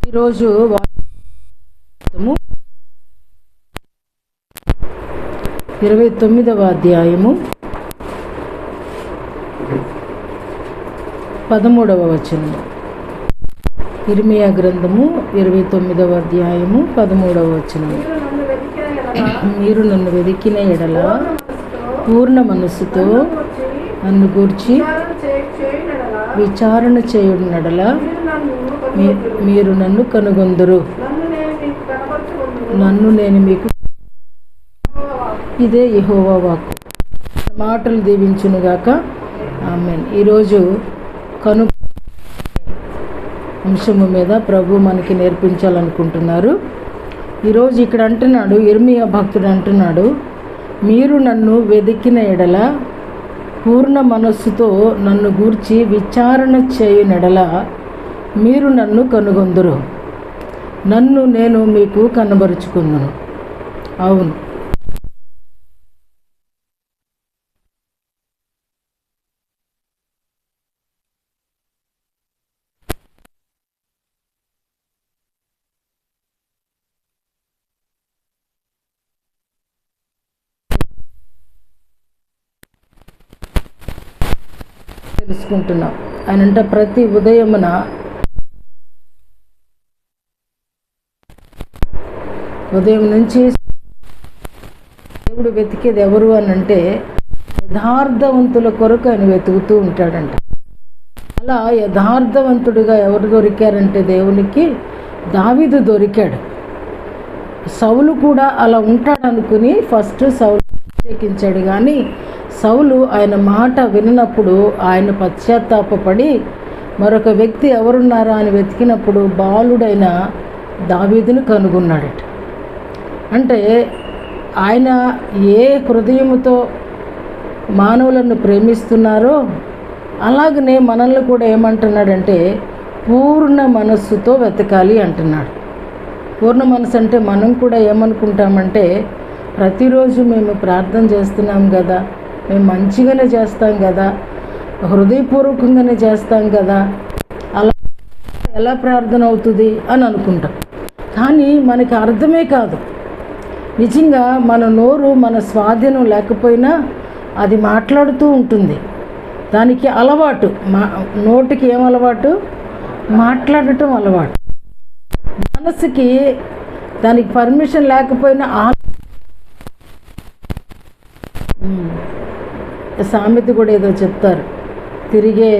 ఈరోజు 29వ అధ్యాయము 13వ వచనము. ఇర్మియా గ్రంథము 29వ అధ్యాయము 13వ వచనము. మీరు నన్ను వెదికిన ఎడల పూర్ణ మనస్సుతో నన్ను గూర్చి విచారణ చేయునడల మీరు నన్ను కనుగొందురు, నన్ను నేను మీకు. ఇదే యెహోవా వాక్కు. మాటలు దీవించునుగాక. ఆమేన్. ఈరోజు అంశము మీద ప్రభు మనకి నేర్పించాలనుకుంటున్నారు. ఈరోజు ఇక్కడ అంటున్నాడు, ఇర్మియా భక్తుడు అంటున్నాడు, మీరు నన్ను వెదికిన ఎడల పూర్ణ మనస్సుతో నన్ను గూర్చి విచారణ చేయునెడల మీరు నన్ను కనుగొందురు, నన్ను నేను మీకు కనబరుచుకుందును. అవును, తెలుసుకుంటున్నాం. ఆయనంట ప్రతి ఉదయమున ఉదయం నుంచి దేవుడు వెతికేది ఎవరు అని అంటే యథార్థవంతుల కొరకు ఆయన వెతుకుతూ ఉంటాడంట. అలా యథార్థవంతుడిగా ఎవరు దొరికారంటే దేవునికి దావీదు దొరికాడు. సౌలు కూడా అలా ఉంటాడనుకుని ఫస్ట్ సౌలు ప్రత్యేకించాడు. కానీ సౌలు ఆయన మాట విన్నప్పుడు ఆయన పశ్చాత్తాపపడి మరొక వ్యక్తి ఎవరున్నారా అని వెతికినప్పుడు బాలుడైన దావీదును కనుగొన్నాడట. అంటే ఆయన ఏ హృదయముతో మానవులను ప్రేమిస్తున్నారో అలాగనే మనల్ని కూడా ఏమంటున్నాడంటే పూర్ణ మనస్సుతో వెతకాలి అంటున్నాడు. పూర్ణ మనసు అంటే మనం కూడా ఏమనుకుంటామంటే ప్రతిరోజు మేము ప్రార్థన చేస్తున్నాం కదా, మేము మంచిగానే చేస్తాం కదా, హృదయపూర్వకంగానే చేస్తాం కదా, అలా ఎలా ప్రార్థన అవుతుంది అని అనుకుంటాం. కానీ మనకి అర్థమే కాదు. నిజంగా మన నోరు మన స్వాధీనం లేకపోయినా అది మాట్లాడుతూ ఉంటుంది. దానికి అలవాటు, నోటికి ఏం అలవాటు? మాట్లాడటం అలవాటు. మనసుకి దానికి పర్మిషన్ లేకపోయినా సామెత కూడా ఏదో చెప్తారు, తిరిగే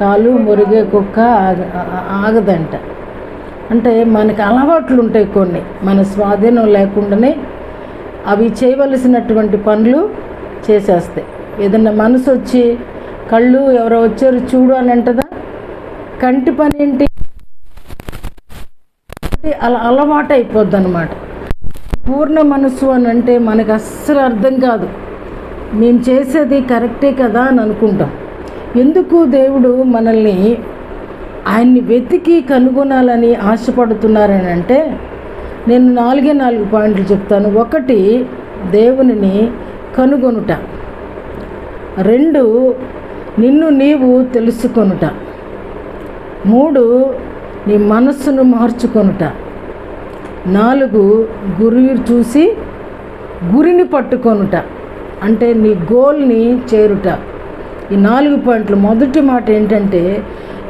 కాలు మురిగే కుక్క ఆగదంట. అంటే మనకి అలవాట్లు ఉంటాయి కొన్ని, మన స్వాధీనం లేకుండానే అవి చేయవలసినటువంటి పనులు చేసేస్తాయి. ఏదన్నా మనసు వచ్చి కళ్ళు ఎవరో వచ్చారు చూడు అని అంటదా, కంటి పని ఏంటి అలా అలవాటు అయిపోద్ది అన్నమాట. పూర్ణ మనసు అని అంటే మనకు అస్సలు అర్థం కాదు. మేము చేసేది కరెక్టే కదా అని అనుకుంటాం. ఎందుకు దేవుడు మనల్ని ఆయన్ని వెతికి కనుగొనాలని ఆశపడుతున్నారని అంటే నేను 4 పాయింట్లు చెప్తాను. 1, దేవునిని కనుగొనుట. 2, నిన్ను నీవు తెలుసుకొనుట. 3, నీ మనస్సును మార్చుకొనుట. 4, గురి చూసి గురిని పట్టుకొనుట, అంటే నీ గోల్ని చేరుట. ఈ 4 పాయింట్లు. మొదటి మాట ఏంటంటే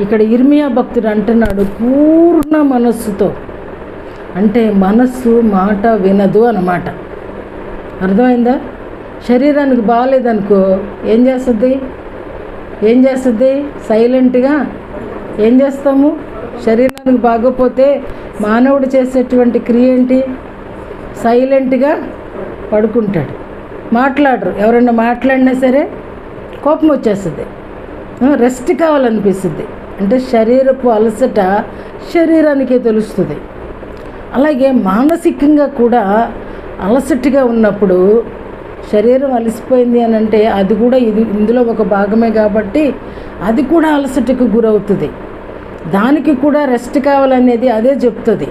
ఇక్కడ ఇర్మియా భక్తుడు అంటున్నాడు పూర్ణ మనస్సుతో. అంటే మనస్సు మాట వినదు అన్నమాట. అర్థమైందా? శరీరానికి బాగాలేదనుకో ఏం చేస్తుంది? సైలెంట్గా ఏం చేస్తాము? శరీరానికి బాగోపోతే మానవుడు చేసేటువంటి క్రియ ఏంటి? సైలెంట్గా పడుకుంటాడు, మాట్లాడరు. ఎవరన్నా మాట్లాడినా సరే కోపం వచ్చేస్తుంది, రెస్ట్ కావాలనిపిస్తుంది. అంటే శరీరపు అలసట శరీరానికే తెలుస్తుంది. అలాగే మానసికంగా కూడా అలసటగా ఉన్నప్పుడు శరీరం అలసిపోయింది అని అంటే అది కూడా ఇందులో ఒక భాగమే కాబట్టి అది కూడా అలసటకు గురవుతుంది. దానికి కూడా రెస్ట్ కావాలనేది అదే చెప్తుంది.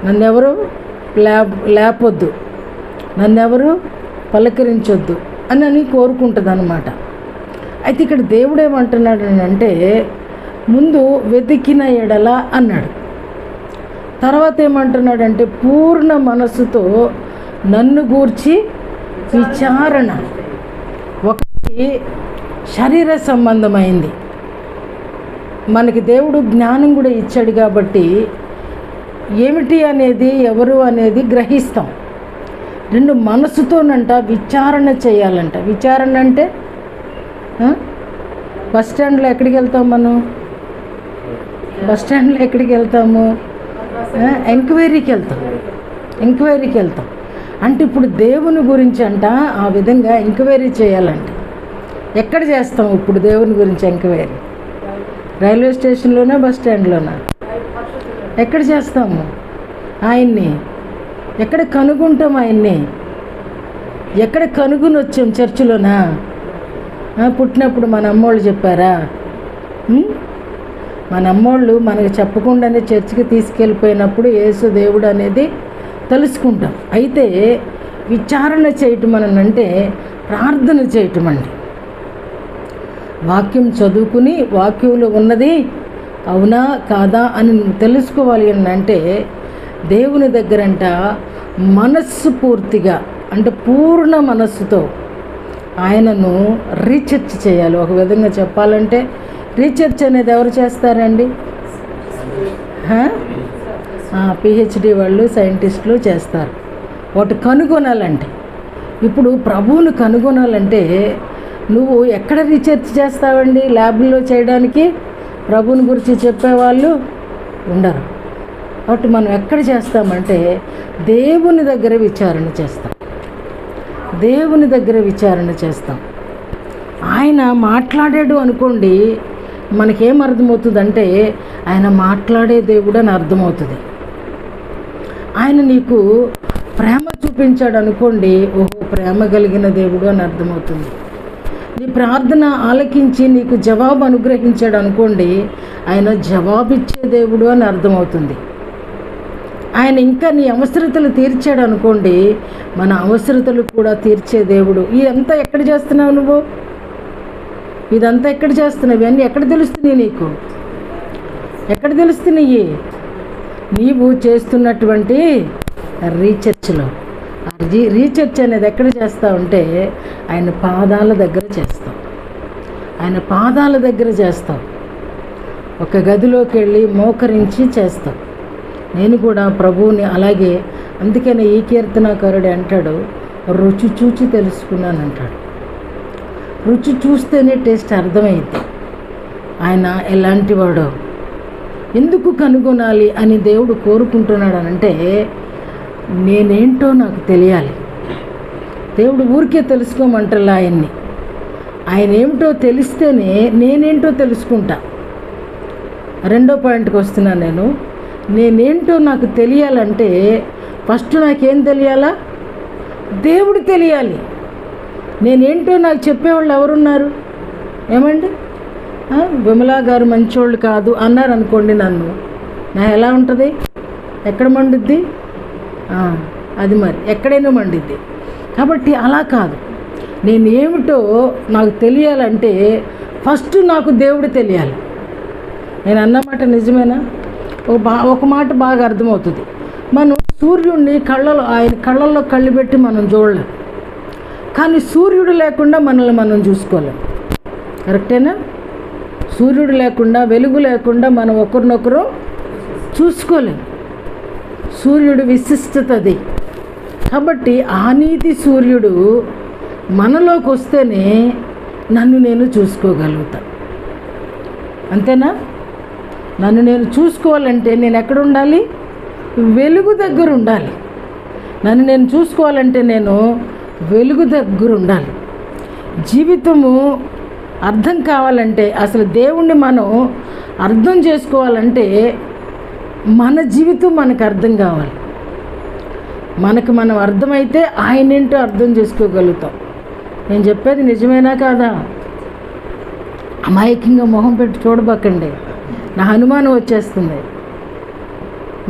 నన్నెవరు లేపొద్దు, నన్నెవరు పలకరించొద్దు అని కోరుకుంటుంది అన్నమాట. అయితే ఇక్కడ దేవుడు ఏమంటున్నాడు అంటే ముందు వెతికిన ఎడల అన్నాడు. తర్వాత ఏమంటున్నాడంటే పూర్ణ మనస్సుతో నన్ను గూర్చి విచారణ. ఒకటి శరీర సంబంధమైంది, మనకి దేవుడు జ్ఞానం కూడా ఇచ్చాడు కాబట్టి ఏమిటి అనేది ఎవరు అనేది గ్రహిస్తాం. రెండు మనసుతోనంట విచారణ చేయాలంట. విచారణ అంటే బస్ స్టాండ్లో ఎక్కడికి వెళ్తాం మనం? బస్ స్టాండ్లో ఎక్కడికి వెళ్తాము? ఎంక్వైరీకి వెళ్తాం. అంటే ఇప్పుడు దేవుని గురించి అంట ఆ విధంగా ఎంక్వైరీ చేయాలంట. ఎక్కడ చేస్తాం ఇప్పుడు దేవుని గురించి ఎంక్వైరీ? రైల్వే స్టేషన్లోనా, బస్ స్టాండ్లోనా? ఎక్కడ చేస్తాము ఆయన్ని? ఎక్కడ కనుగొంటాం ఆయన్ని? ఎక్కడ కనుగొని వచ్చాం? చర్చిలోనా? పుట్టినప్పుడు మన అమ్మోళ్ళు చెప్పారా? మన అమ్మోళ్ళు మనకు చెప్పకుండానే చర్చికి తీసుకెళ్ళిపోయినప్పుడు యేసు దేవుడు అనేది తెలుసుకుంటాం. అయితే విచారణ చేయటం అనంటే ప్రార్థన చేయటం అండి. వాక్యం చదువుకుని వాక్యంలో ఉన్నది అవునా కాదా అని తెలుసుకోవాలి అని అంటే దేవుని దగ్గరంట మనస్సు పూర్తిగా అంటే పూర్ణ మనస్సుతో ఆయనను రీసెర్చ్ చేయాలి. ఒక విధంగా చెప్పాలంటే రీసెర్చ్ అనేది ఎవరు చేస్తారండి? పిహెచ్డి వాళ్ళు, సైంటిస్టులు చేస్తారు. వాటి కనుగొనాలంటే, ఇప్పుడు ప్రభువును కనుగొనాలంటే నువ్వు ఎక్కడ రీసెర్చ్ చేస్తావండి? ల్యాబ్లో చేయడానికి ప్రభువుని గురించి చెప్పేవాళ్ళు ఉండరు. కాబట్టి మనం ఎక్కడ చేస్తామంటే దేవుని దగ్గర విచారణ చేస్తాం. ఆయన మాట్లాడాడు అనుకోండి, మనకేం అర్థమవుతుందంటే ఆయన మాట్లాడే దేవుడు అని అర్థమవుతుంది. ఆయన నీకు ప్రేమ చూపించాడు అనుకోండి, ఓహో ప్రేమ కలిగిన దేవుడు అని అర్థమవుతుంది. నీ ప్రార్థన ఆలకించి నీకు జవాబు అనుగ్రహించాడు అనుకోండి, ఆయన జవాబిచ్చే దేవుడు అని అర్థమవుతుంది. ఆయన ఇంకా నీ అవసరతలు తీర్చాడు అనుకోండి, మన అవసరతలు కూడా తీర్చే దేవుడు. ఇదంతా ఎక్కడ చేస్తున్నావు నువ్వు? ఇదంతా ఎక్కడ చేస్తున్నావు? ఇవన్నీ ఎక్కడ తెలుస్తున్నాయి నీకు? ఎక్కడ తెలుస్తున్నాయి? నీవు చేస్తున్నటువంటి రీసెర్చ్లో. రీసెర్చ్ అనేది ఎక్కడ చేస్తావంటే ఆయన పాదాల దగ్గర చేస్తావు. ఒక గదిలోకి వెళ్ళి మోకరించి చేస్తావు. నేను కూడా ప్రభువుని అలాగే, అందుకనే ఈ కీర్తనాకారుడు అంటాడు, రుచి చూచి తెలుసుకున్నాను అంటాడు. రుచి చూస్తేనే టేస్ట్ అర్థమైంది ఆయన ఎలాంటి వాడో. ఎందుకు కనుగొనాలి అని దేవుడు కోరుకుంటున్నాడు అనంటే నేనేంటో నాకు తెలియాలి. దేవుడు ఊరికే తెలుసుకోమంటలా ఆయన్ని. ఆయన ఏమిటో తెలిస్తేనే నేనేంటో తెలుసుకుంటా. రెండో పాయింట్కి వస్తున్నాను. నేనేంటో నాకు తెలియాలంటే ఫస్ట్ నాకేం తెలియాలా? దేవుడు తెలియాలి. నేనేంటో నాకు చెప్పేవాళ్ళు ఎవరున్నారు? ఏమండి, విమలా గారు మంచోళ్ళు కాదు అన్నారు అనుకోండి, నన్ను నా ఎలా ఉంటుంది? ఎక్కడ మండుద్ది? అది మరి ఎక్కడైనా మండిద్ది. కాబట్టి అలా కాదు. నేనేమిటో నాకు తెలియాలంటే ఫస్ట్ నాకు దేవుడు తెలియాలి. నేను అన్నమాట నిజమేనా? ఒక మాట బాగా అర్థమవుతుంది. మనం సూర్యుడిని ఆయన కళ్ళల్లో కళ్ళు పెట్టి మనం చూడలేం, కానీ సూర్యుడు లేకుండా మనల్ని మనం చూసుకోలేం. కరెక్టేనా? సూర్యుడు లేకుండా, వెలుగు లేకుండా మనం ఒకరినొకరు చూసుకోలేం. సూర్యుడు విశిష్టత అది. కాబట్టి ఆ నీతి సూర్యుడు మనలోకి వస్తేనే నన్ను నేను చూసుకోగలుగుతా. అంతేనా? నన్ను నేను చూసుకోవాలంటే నేను ఎక్కడ ఉండాలి? వెలుగు దగ్గర ఉండాలి. నన్ను నేను చూసుకోవాలంటే నేను వెలుగు దగ్గర ఉండాలి. జీవితము అర్థం కావాలంటే, అసలు దేవుణ్ణి మనం అర్థం చేసుకోవాలంటే మన జీవితం మనకు అర్థం కావాలి. మనం అర్థమైతే ఆయన ఏంటో అర్థం చేసుకోగలుగుతాం. నేను చెప్పేది నిజమేనా కాదా? అమాయకంగా మొహం పెట్టి చూడబకండి, నా అనుమానం వచ్చేస్తుంది.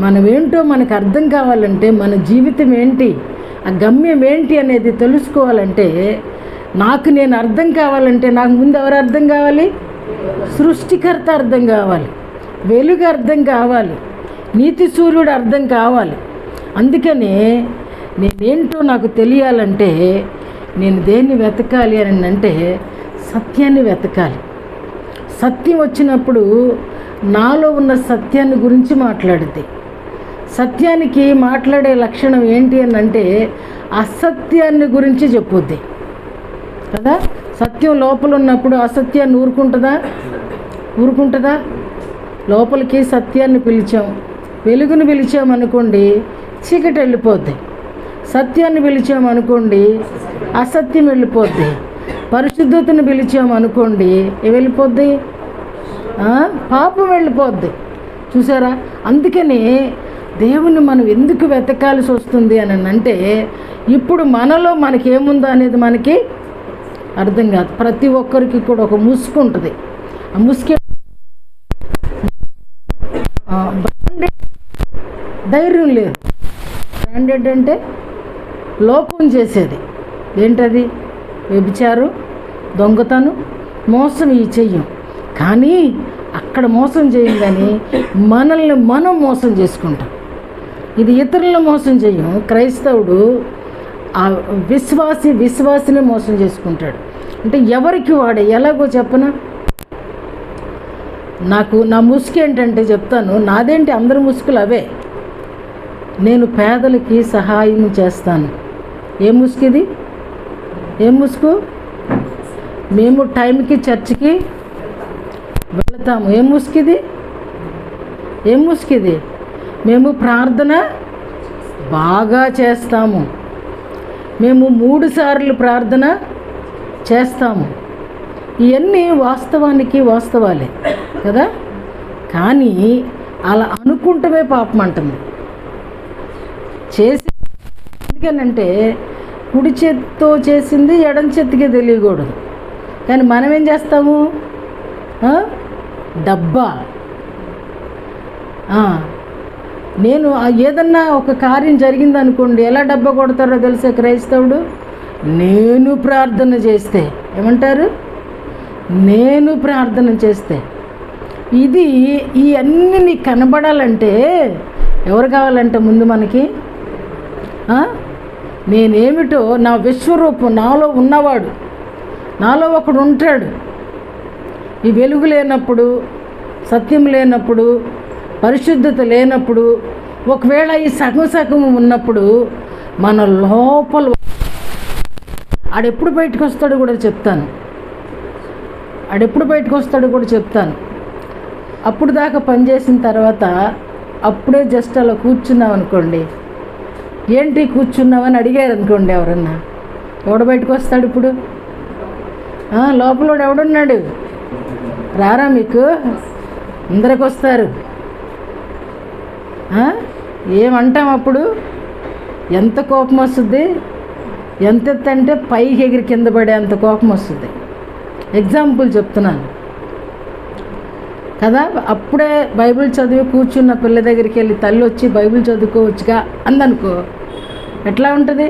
మనమేంటో మనకు అర్థం కావాలంటే, మన జీవితం ఏంటి, ఆ గమ్యం ఏంటి అనేది తెలుసుకోవాలంటే, నాకు నేను అర్థం కావాలంటే నాకు ముందు ఎవరు అర్థం కావాలి? సృష్టికర్త అర్థం కావాలి, వెలుగు అర్థం కావాలి, నీతి సూర్యుడు అర్థం కావాలి. అందుకనే నేనేంటో నాకు తెలియాలంటే నేను దేన్ని వెతకాలి అని అంటే సత్యాన్ని వెతకాలి. సత్యం వచ్చినప్పుడు నాలో ఉన్న సత్యాన్ని గురించి మాట్లాడుద్ది. సత్యానికి మాట్లాడే లక్షణం ఏంటి అని అంటే అసత్యాన్ని గురించి చెప్పుద్ది కదా. సత్యం లోపల ఉన్నప్పుడు అసత్యాన్ని ఊరుకుంటుందా? లోపలికి సత్యాన్ని పిలిచాం, వెలుగుని పిలిచామనుకోండి చీకటి వెళ్ళిపోద్ది. సత్యాన్ని పిలిచామనుకోండి అసత్యం వెళ్ళిపోద్ది. పరిశుద్ధతను పిలిచామనుకోండి ఏం వెళ్ళిపోద్ది? పాపం వెళ్ళిపోద్ది. చూసారా? అందుకని దేవుని మనం ఎందుకు వెతకాల్సి వస్తుంది అని అంటే ఇప్పుడు మనలో మనకేముందో అనేది మనకి అర్థం కాదు. ప్రతి ఒక్కరికి కూడా ఒక ముసుగు ఉంటుంది. ఆ ముసుగు ధైర్యం లేదు. బ్రాండెడ్ అంటే లోపం చేసేది ఏంటది? వ్యభిచారం, దొంగతనం, మోసం ఈ చెయ్యం. కానీ అక్కడ మోసం చేయం, కానీ మనల్ని మనం మోసం చేసుకుంటాం. ఇది ఇతరులను మోసం చేయం. క్రైస్తవుడు ఆ విశ్వాసిని మోసం చేసుకుంటాడు. అంటే ఎవరికి వాడే ఎలాగో చెప్పనా? నా ముసుగు ఏంటంటే చెప్తాను. నాదేంటి, అందరి ముసుగులు అవే. నేను పేదలకి సహాయం చేస్తాను. ఏం ముసుగు ఇది? ఏం ముసుగు? మేము టైంకి చర్చికి వెళతాము. ఏం ముసుగు ఇది? మేము ప్రార్థన బాగా చేస్తాము. మేము 3 సార్లు ప్రార్థన చేస్తాము. ఇవన్నీ వాస్తవాలే కదా. కానీ అలా అనుకుంటమే పాపం అంటుంది. చేసి ఎందుకనంటే కుడి చేత్తో చేసింది ఎడం చేతికే తెలియకూడదు. కానీ మనం ఏం చేస్తాము? డబ్బా. నేను ఏదన్నా ఒక కార్యం జరిగిందనుకోండి, ఎలా డబ్బా కొడతారో తెలిసే క్రైస్తవుడు? నేను ప్రార్థన చేస్తే ఏమంటారు? నేను ప్రార్థన చేస్తే. ఇది ఈ అన్నీ నీకు కనబడాలంటే ఎవరు కావాలంటే ముందు మనకి నేనేమిటో నా విశ్వరూపం నాలో ఉన్నవాడు, నాలో ఒకడు ఉంటాడు. ఈ వెలుగు లేనప్పుడు, సత్యం లేనప్పుడు, పరిశుద్ధత లేనప్పుడు, ఒకవేళ ఈ సగం ఉన్నప్పుడు మన లోపల ఆడెప్పుడు బయటకు వస్తాడో కూడా చెప్తాను. అప్పుడు దాకా పనిచేసిన తర్వాత అప్పుడే జస్ట్ అలా కూర్చున్నాం అనుకోండి, ఏంటి కూర్చున్నామని అడిగారు అనుకోండి ఎవరన్నా, ఎవడు బయటకు వస్తాడు ఇప్పుడు? లోపల ఎవడున్నాడు? రారా మీకు? అందరికి వస్తారు. ఏమంటాం అప్పుడు? ఎంత కోపం వస్తుంది? ఎంత అంటే పైకి ఎగిరి కింద పడే అంత కోపం వస్తుంది. ఎగ్జాంపుల్ చెప్తున్నాను కదా. అప్పుడే బైబిల్ చదివి కూర్చున్న పిల్ల దగ్గరికి వెళ్ళి తల్లి వచ్చి బైబిల్ చదువుకోవచ్చుగా అందనుకో, ఎట్లా ఉంటుంది?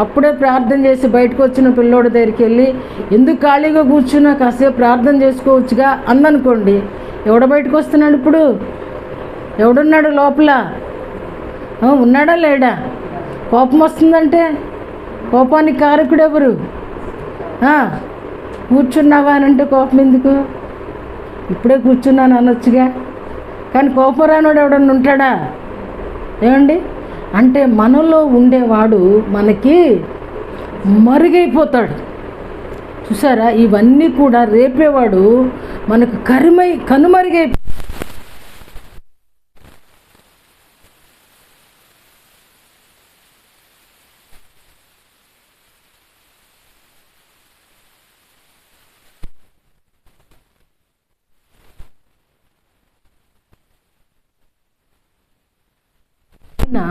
అప్పుడే ప్రార్థన చేసి బయటకు వచ్చిన పిల్లోడి దగ్గరికి వెళ్ళి ఎందుకు ఖాళీగా కూర్చున్నా, కాసేపు ప్రార్థన చేసుకోవచ్చుగా అందనుకోండి, ఎవడ బయటకు వస్తున్నాడు ఇప్పుడు? ఎవడున్నాడు లోపల? ఉన్నాడా లేడా? కోపం వస్తుందంటే కోపానికి కారకుడు ఎవరు? కూర్చున్నావా అని అంటే కోపం ఎందుకు? ఇప్పుడే కూర్చున్నాను అనొచ్చుగా. కానీ కోపం రానోడు ఎవడన్నా ఉంటాడా? ఏమండి? అంటే మనలో ఉండేవాడు మనకి మరుగైపోతాడు. చూసారా? ఇవన్నీ కూడా రేపేవాడు మనకు కనుమరుగైపో. నా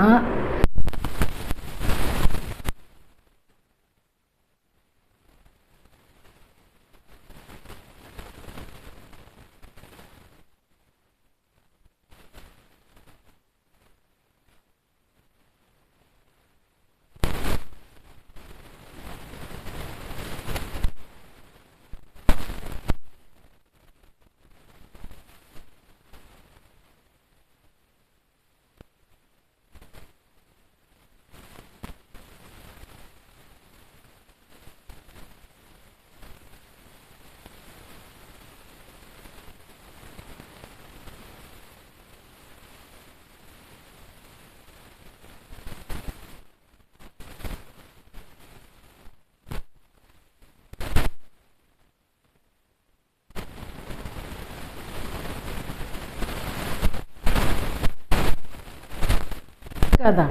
కదా.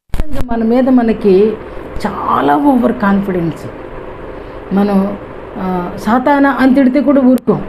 ముఖ్యంగా మన మీద మనకి చాలా ఓవర్ కాన్ఫిడెన్స్. మనం సాతానా అని తిడితే కూడా ఊరుకోం.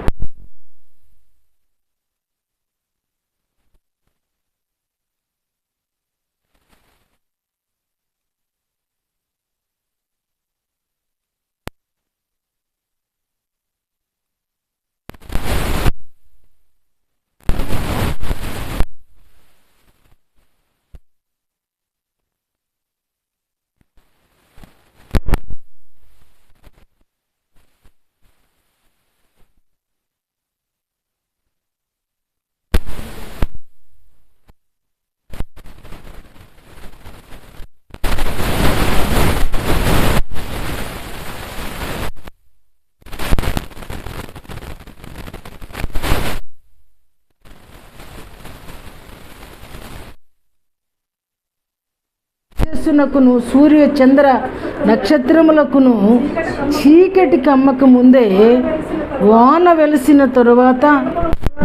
తేజస్సునకును సూర్య చంద్ర నక్షత్రములకును చీకటి కమ్మక ముందే వాన వెలిసిన తరువాత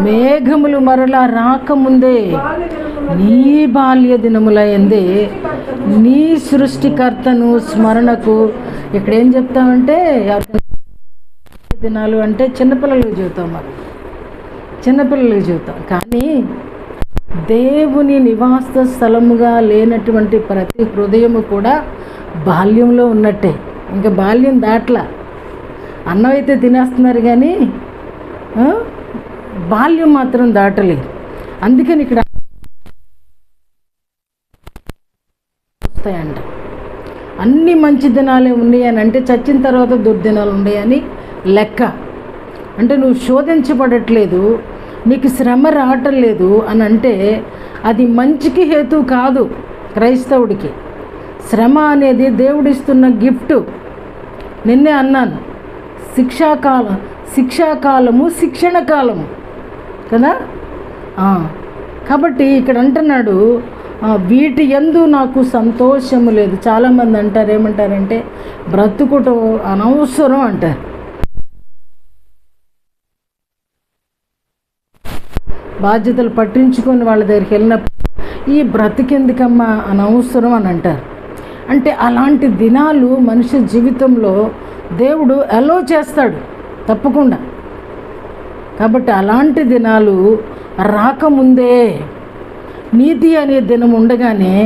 మేఘములు మరలా రాకముందే నీ బాల్య దినములయందే నీ సృష్టికర్తను స్మరణకు. ఇక్కడ ఏం చెప్తామంటే దినాలు అంటే చిన్నపిల్లలకు చెబుతాం, మనం చిన్నపిల్లలకు చెబుతాం. కానీ దేవుని నివాస స్థలముగా లేనటువంటి ప్రతి హృదయము కూడా బాల్యంలో ఉన్నట్టే. ఇంకా బాల్యం దాట్లా. అన్నం అయితే తినేస్తున్నారు కానీ బాల్యం మాత్రం దాటలేదు. అందుకని ఇక్కడ వస్తాయంట. అన్ని మంచి దినాలే ఉన్నాయి అని అంటే చచ్చిన తర్వాత దుర్దినాలు ఉన్నాయని లెక్క. అంటే నువ్వు శోధించబడట్లేదు, నీకు శ్రమ రావటం లేదు అని అంటే అది మంచికి హేతు కాదు. క్రైస్తవుడికి శ్రమ అనేది దేవుడిస్తున్న గిఫ్ట్. నిన్నే అన్నాను, శిక్షాకాలము శిక్షణ కాలము కదా. కాబట్టి ఇక్కడ అంటున్నాడు వీటి యందు నాకు సంతోషము లేదు. చాలామంది అంటారు, ఏమంటారంటే బ్రతుకుటం అనవసరం అంటారు. బాధ్యతలు పట్టించుకొని వాళ్ళ దగ్గరికి వెళ్ళినప్పుడు ఈ బ్రతికెందుకమ్మా అనవసరం అని అంటారు. అంటే అలాంటి దినాలు మనిషి జీవితంలో దేవుడు అలో చేస్తాడు తప్పకుండా. కాబట్టి అలాంటి దినాలు రాకముందే నీతి అనే దినం ఉండగానే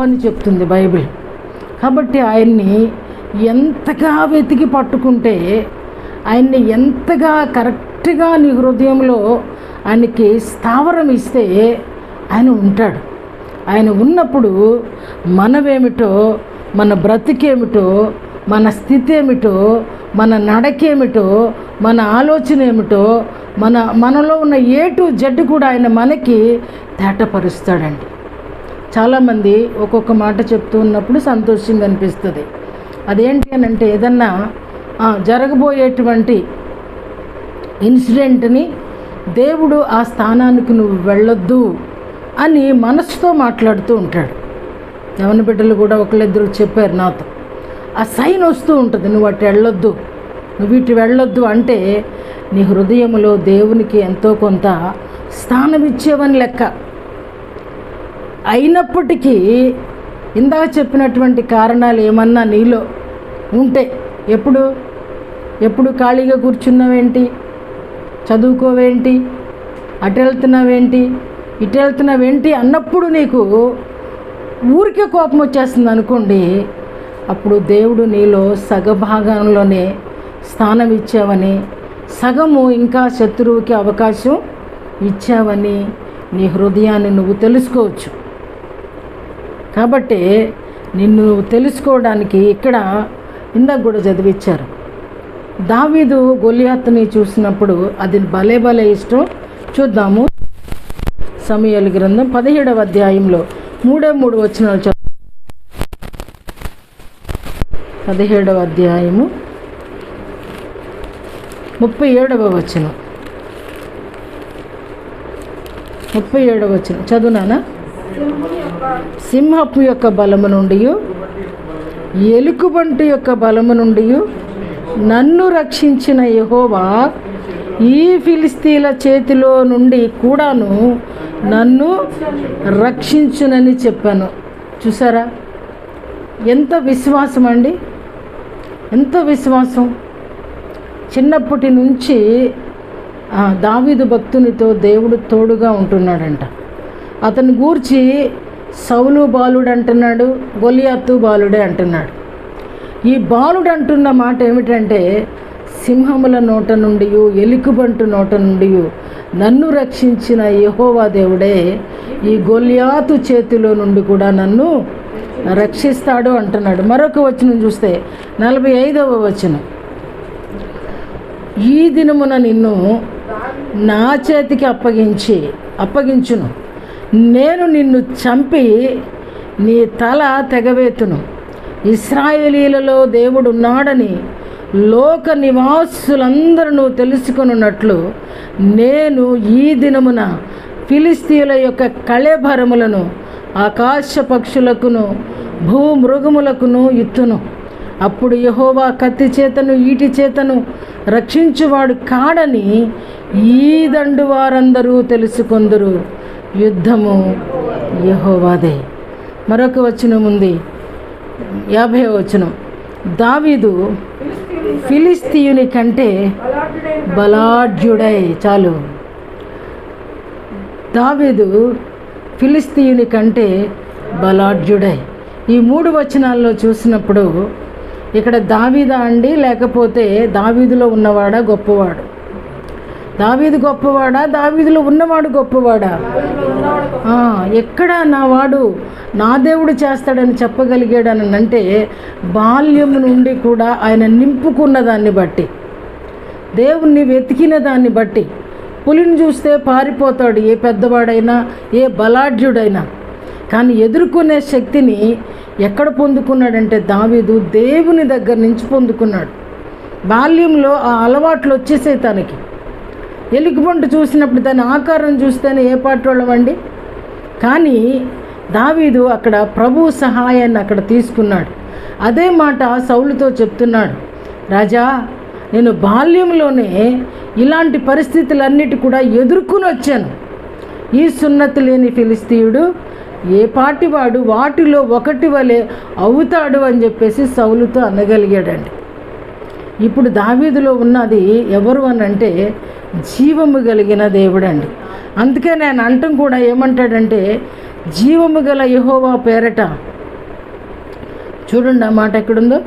అని చెప్తుంది బైబిల్. కాబట్టి ఆయన్ని ఎంతగా వెతికి పట్టుకుంటే, ఆయన్ని ఎంతగా కరెక్ట్గా నీ హృదయంలో ఆయనకి స్థావరం ఇస్తే ఆయన ఉంటాడు. ఆయన ఉన్నప్పుడు మనమేమిటో, మన బ్రతికేమిటో, మన స్థితి ఏమిటో, మన నడకేమిటో, మన ఆలోచన ఏమిటో, మనలో ఉన్న ఏ టు జెడ్ కూడా ఆయన మనకి తేటపరుస్తాడండి. చాలామంది ఒక్కొక్క మాట చెప్తూ ఉన్నప్పుడు సంతోషంగా అనిపిస్తుంది. అదేంటి అని అంటే ఏదన్నా జరగబోయేటువంటి ఇన్సిడెంట్ని దేవుడు ఆ స్థానానికి నువ్వు వెళ్ళొద్దు అని మనసుతో మాట్లాడుతూ ఉంటాడు. యవన బిడ్డలు కూడా ఒకళ్ళిద్దరు చెప్పారు నాతో. ఆ సైన్ వస్తూ ఉంటుంది, నువ్వు అటు వెళ్ళొద్దు నువ్వు ఇటు వెళ్ళొద్దు అంటే నీ హృదయంలో దేవునికి ఎంతో కొంత స్థానం ఇచ్చేవని లెక్క. అయినప్పటికీ ఇందాక చెప్పినటువంటి కారణాలు ఏమన్నా నీలో ఉంటే ఎప్పుడు ఖాళీగా కూర్చున్నావేంటి, చదువుకోవేంటి, అటు వెళ్తున్నావేంటి, ఇటు వెళ్తున్నావేంటి అన్నప్పుడు నీకు ఊరికే కోపం వచ్చేస్తుంది అనుకోండి, అప్పుడు దేవుడు నీలో సగభాగంలోనే స్థానం ఇచ్చావని, సగము ఇంకా శత్రువుకి అవకాశం ఇచ్చావని నీ హృదయాన్ని నువ్వు తెలుసుకోవచ్చు. కాబట్టి నిన్ను తెలుసుకోవడానికి ఇక్కడ ఇందాక కూడా చదివించారు. దావీదు గొలియాతుని చూసినప్పుడు అది భలే ఇష్టం. చూద్దాము. సమూయేలు గ్రంథం 17వ అధ్యాయంలో 3 వచనాలు 17వ అధ్యాయము 37వ వచనం. 37వ వచనం చదువునానా? సింహపు యొక్క బలము నుండి, ఎలుకబంటి యొక్క బలము నుండి నన్ను రక్షించిన యెహోవా ఈ ఫిలిస్తీన్ల చేతిలో నుండి కూడాను నన్ను రక్షించునని చెప్పాను. చూసారా ఎంత విశ్వాసం అండి, ఎంత విశ్వాసం. చిన్నప్పటి నుంచి దావీదు భక్తునితో దేవుడు తోడుగా ఉంటున్నాడంట. అతని గూర్చి సౌలు బాలుడు అంటున్నాడు, గొలియాతు బాలుడే అంటున్నాడు. ఈ బాలుడు అంటున్న మాట ఏమిటంటే, సింహముల నోట నుండి, ఎలుకబంటు నోట నుండి నన్ను రక్షించిన యెహోవా దేవుడే ఈ గొలియాతు చేతిలో నుండి కూడా నన్ను రక్షిస్తాడు అంటున్నాడు. మరొక వచనం చూస్తే 45వ వచనం, ఈ దినమున నిన్ను నా చేతికి అప్పగించును, నేను నిన్ను చంపి నీ తల తెగవేతును. ఇశ్రాయేలీలలో దేవుడున్నాడని లోక నివాసులందరూ తెలుసుకొనున్నట్లు నేను ఈ దినమున ఫిలిస్తీయుల యొక్క కళేభరములను ఆకాశ పక్షులకును భూమృగములకును ఇత్తును. అప్పుడు యెహోవా కత్తి చేతను ఈటి చేతను రక్షించువాడు కాడని ఈ దండు వారందరూ తెలుసుకొందురు, యుద్ధము యెహోవాదే. మరొక వచనం ఉంది, 50వ వచనం, దావీదు ఫిలిస్తీయుని కంటే బలాఢ్యుడై. చాలు, దావీదు ఫిలిస్తీయుని కంటే బలాఢ్యుడై. ఈ 3 వచనాల్లో చూసినప్పుడు ఇక్కడ దావీదా అండి, లేకపోతే దావీదులో ఉన్నవాడా గొప్పవాడు? దావీదు గొప్పవాడా, దావీదులో ఉన్నవాడు గొప్పవాడా? ఎక్కడ నా వాడు నా దేవుడు చేస్తాడని చెప్పగలిగాడని అంటే బాల్యం నుండి కూడా ఆయన నింపుకున్న దాన్ని బట్టి, దేవుణ్ణి వెతికిన దాన్ని బట్టి. పులిని చూస్తే పారిపోతాడు ఏ పెద్దవాడైనా, ఏ బలాఢ్యుడైనా. కానీ ఎదుర్కొనే శక్తిని ఎక్కడ పొందుకున్నాడంటే దావీదు దేవుని దగ్గర నుంచి పొందుకున్నాడు. బాల్యంలో ఆ అలవాట్లు వచ్చేసాయి తనకి. ఎలుగుబంటు చూసినప్పుడు దాని ఆకారం చూస్తేనే ఏ పాటోళ్ళమండి. కానీ దావీదు అక్కడ ప్రభు సహాయాన్ని అక్కడ తీసుకున్నాడు. అదే మాట సౌలుతో చెప్తున్నాడు, రాజా నేను బాల్యంలోనే ఇలాంటి పరిస్థితులన్నిటి కూడా ఎదుర్కొని వచ్చాను. ఈ సున్నతి లేని ఫిలిస్తీయుడు ఏ పాటివాడు వాటిలో ఒకటి వలె అవుతాడు అని చెప్పేసి సౌలుతో అనగలిగాడండి. ఇప్పుడు దావీదులో ఉన్నది ఎవరు అని అంటే జీవము కలిగిన దేవుడండి. అందుకే నేను అంటం కూడా ఏమంటాడంటే, జీవము గల యెహోవా పేరట. చూడండి ఆ మాట ఎక్కడుందో,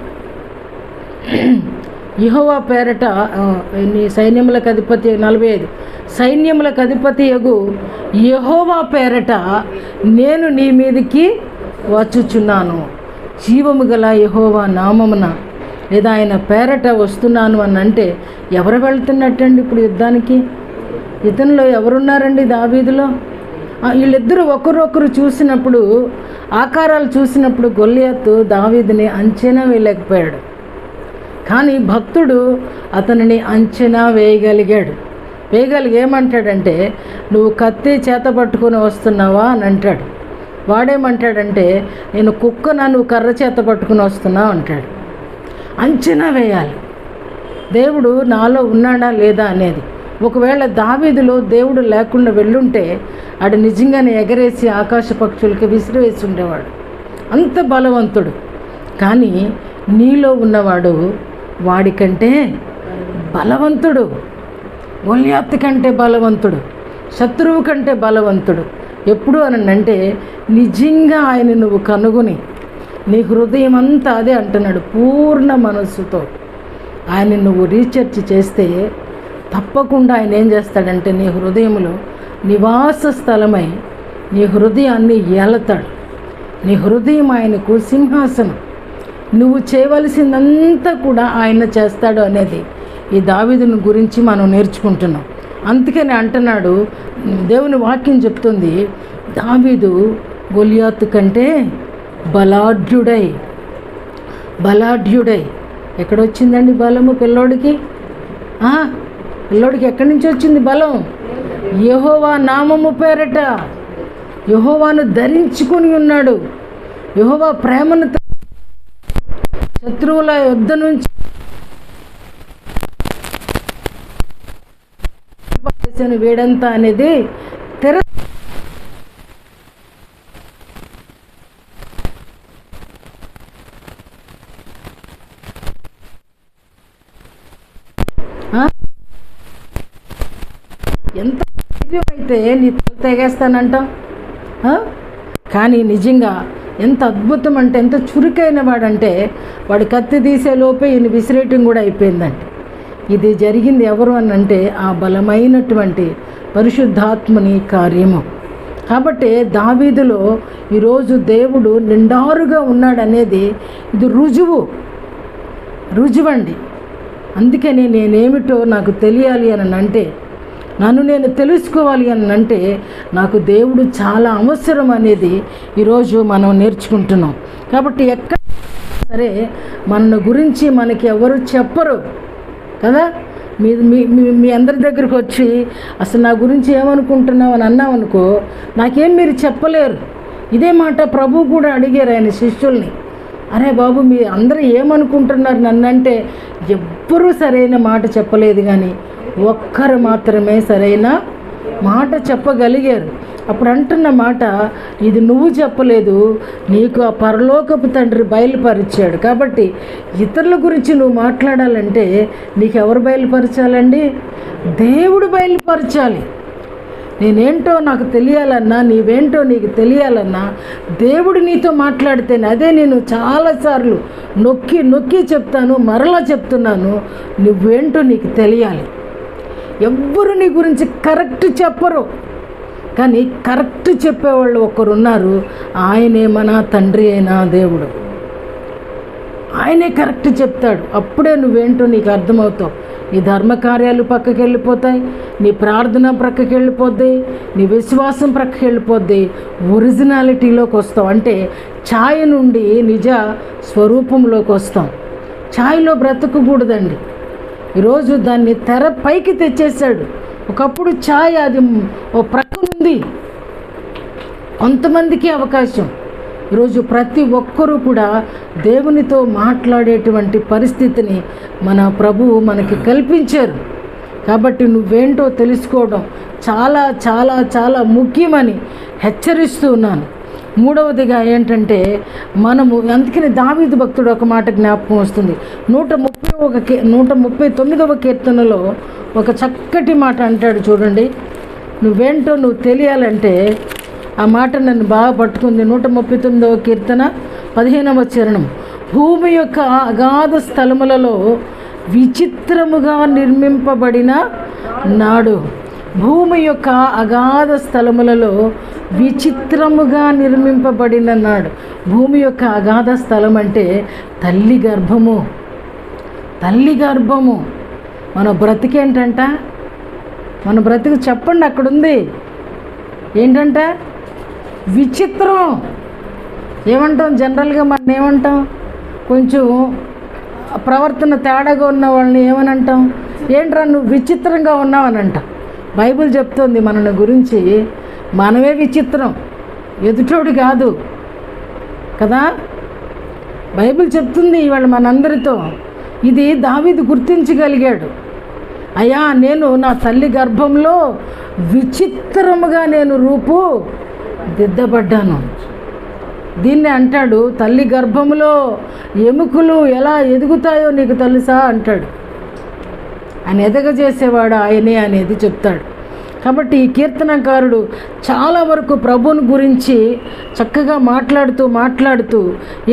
యెహోవా పేరట నీ సైన్యములకు అధిపతి 45 సైన్యములకు అధిపతి యగు యెహోవా పేరట నేను నీ మీదికి వచ్చుచున్నాను. జీవము గల యెహోవా నామమున లేదా ఆయన పేరట వస్తున్నాను అని అంటే ఎవరు వెళ్తున్నట్టండి ఇప్పుడు యుద్ధానికి? ఇతనిలో ఎవరున్నారండి దావీదులో? వీళ్ళిద్దరూ ఒకరొకరు చూసినప్పుడు, ఆకారాలు చూసినప్పుడు గొలియాతు దావీదుని అంచనా వేయలేకపోయాడు. కానీ భక్తుడు అతనిని అంచనా వేయగలిగాడు. ఏమంటాడంటే, నువ్వు కత్తి చేత పట్టుకొని వస్తున్నావా అని అంటాడు. వాడేమంటాడంటే, నేను కుక్కన, నువ్వు కర్ర చేత పట్టుకుని వస్తున్నావు అంటాడు. అంచనా వేయాలి. దేవుడు నాలో ఉన్నాడా లేదా అనేది. ఒకవేళ దావీదులో దేవుడు లేకుండా వెళ్ళుంటే ఆడు నిజంగానే ఎగరేసి ఆకాశ పక్షులకి విసిరివేసి ఉండేవాడు, అంత బలవంతుడు. కానీ నీలో ఉన్నవాడు వాడికంటే బలవంతుడు, గొల్యాతు కంటే బలవంతుడు, శత్రువు కంటే బలవంతుడు. ఎప్పుడు అనంటే నిజంగా ఆయన నువ్వు కనుగొని నీ హృదయం అంతా అదే అంటున్నాడు, పూర్ణ మనస్సుతో ఆయన నువ్వు రీసెర్చ్ చేస్తే తప్పకుండా ఆయన ఏం చేస్తాడంటే నీ హృదయంలో నివాస స్థలమై నీ హృదయాన్ని ఏలతాడు. నీ హృదయం ఆయనకు సింహాసనం. నువ్వు చేయవలసిందంతా కూడా ఆయన చేస్తాడు అనేది ఈ దావీదుని గురించి మనం నేర్చుకుంటున్నాం. అందుకని అంటున్నాడు, దేవుని వాక్యం చెప్తుంది, దావీదు గొల్యాతు కంటే బలాఢ్యుడై. ఎక్కడొచ్చిందండి బలము పిల్లోడికి? పిల్లోడికి ఎక్కడి నుంచి వచ్చింది బలం? యెహోవా నామము పేరట. యెహోవాను ధరించుకొని ఉన్నాడు. యెహోవా ప్రేమను శత్రువుల యుద్ధ నుంచి వేడంతా అనేది తెర ఎంత అయితే నీ తల తెగేస్తానంటాం. కానీ నిజంగా ఎంత అద్భుతం అంటే, ఎంత చురుకైన వాడంటే వాడు కత్తి తీసే లోపే ఈయన విసిరేయటం కూడా అయిపోయిందంటే. ఇది జరిగింది ఎవరు అని అంటే ఆ బలమైనటువంటి పరిశుద్ధాత్మని కార్యము. కాబట్టి దావీదులో ఈరోజు దేవుడు నిండారుగా ఉన్నాడనేది ఇది రుజువండి. అందుకని నేనేమిటో నాకు తెలియాలి అని అంటే, నన్ను నేను తెలుసుకోవాలి అని అంటే నాకు దేవుడు చాలా అవసరం అనేది ఈరోజు మనం నేర్చుకుంటున్నాం. కాబట్టి ఎక్కడ సరే మన గురించి మనకి ఎవరు చెప్పరు కదా. మీ అందరి దగ్గరికి వచ్చి అసలు నా గురించి ఏమనుకుంటున్నావు అని అన్నామనుకో, నాకేం మీరు చెప్పలేరు. ఇదే మాట ప్రభు కూడా అడిగారు ఆయన శిష్యుల్ని, అరే బాబు మీ అందరూ ఏమనుకుంటున్నారు నన్నంటే ఎవ్వరూ సరైన మాట చెప్పలేదు, కానీ ఒక్కరు మాత్రమే సరైన మాట చెప్పగలిగారు. అప్పుడు అంటున్న మాట, ఇది నువ్వు చెప్పలేదు, నీకు ఆ పరలోకపు తండ్రి బయలుపరిచాడు. కాబట్టి ఇతరుల గురించి నువ్వు మాట్లాడాలంటే నీకు ఎవరు బయలుపరచాలండి? దేవుడు బయలుపరచాలి. నేనేంటో నాకు తెలియాలన్నా, నీవేంటో నీకు తెలియాలన్నా దేవుడు నీతో మాట్లాడితేనే. అదే నేను చాలాసార్లు నొక్కి చెప్తాను, మరలా చెప్తున్నాను, నువ్వేంటో నీకు తెలియాలి. ఎవ్వరు నీ గురించి కరెక్ట్ చెప్పరు, కానీ కరెక్ట్ చెప్పేవాళ్ళు ఒకరున్నారు, ఆయనే మన తండ్రి అయిన దేవుడు. ఆయనే కరెక్ట్ చెప్తాడు. అప్పుడే నువ్వేంటో నీకు అర్థమవుతావు. నీ ధర్మకార్యాలు పక్కకి వెళ్ళిపోతాయి, నీ ప్రార్థన ప్రక్కకి వెళ్ళిపోద్ది, నీ విశ్వాసం ప్రక్కకి వెళ్ళిపోద్ది, ఒరిజినాలిటీలోకి వస్తావు. అంటే ఛాయ నుండి నిజ స్వరూపంలోకి వస్తాం. ఛాయలో బ్రతకకూడదండి. ఈరోజు దాన్ని తెర పైకి తెచ్చేసాడు. ఒకప్పుడు ఛాయ అది ఓ ప్రక్కనుంది, కొంతమందికి అవకాశం. ఈరోజు ప్రతి ఒక్కరూ కూడా దేవునితో మాట్లాడేటువంటి పరిస్థితిని మన ప్రభువు మనకి కల్పించారు. కాబట్టి నువ్వేంటో తెలుసుకోవడం చాలా చాలా చాలా ముఖ్యమని హెచ్చరిస్తూ ఉన్నాను. మూడవదిగా ఏంటంటే మనము, అందుకని దావీదు భక్తుడు ఒక మాట జ్ఞాపకం వస్తుంది. 139వ కీర్తనలో ఒక చక్కటి మాట అంటాడు చూడండి. నువ్వేంటో నువ్వు తెలియాలంటే ఆ మాట నన్ను బాగా పట్టుకుంది. 139వ కీర్తన 15వ చరణం, భూమి యొక్క అగాధ స్థలములలో విచిత్రముగా నిర్మింపబడిన నాడు. భూమి యొక్క అగాధ స్థలములలో విచిత్రముగా నిర్మింపబడిన నాడు. భూమి యొక్క అగాధ స్థలం అంటే తల్లి గర్భము. మన బ్రతికేంటంట, మన బ్రతుకు చెప్పండి అక్కడుంది ఏంటంట? విచిత్రం. ఏమంటాం జనరల్గా మనం ఏమంటాం? కొంచెం ప్రవర్తన తేడాగా ఉన్న వాళ్ళని ఏమని అంటాం? ఏంట్రా నువ్వు విచిత్రంగా ఉన్నావని అంటాం. బైబిల్ చెప్తుంది మన గురించి, మనమే విచిత్రం, ఎదుటోడు కాదు కదా. బైబిల్ చెప్తుంది ఇవాళ మనందరితో, ఇది దావీదు గుర్తించగలిగాడు. అయ్యా, నేను నా తల్లి గర్భంలో విచిత్రముగా నేను రూపు దిద్దబడ్డాను. దీన్ని అంటాడు, తల్లి గర్భంలో ఎముకలు ఎలా ఎదుగుతాయో నీకు తెలుసా అంటాడు. ఆయన ఎదగజేసేవాడు ఆయనే అనేది చెప్తాడు. కాబట్టి ఈ కీర్తనకారుడు చాలా వరకు ప్రభువుని గురించి చక్కగా మాట్లాడుతూ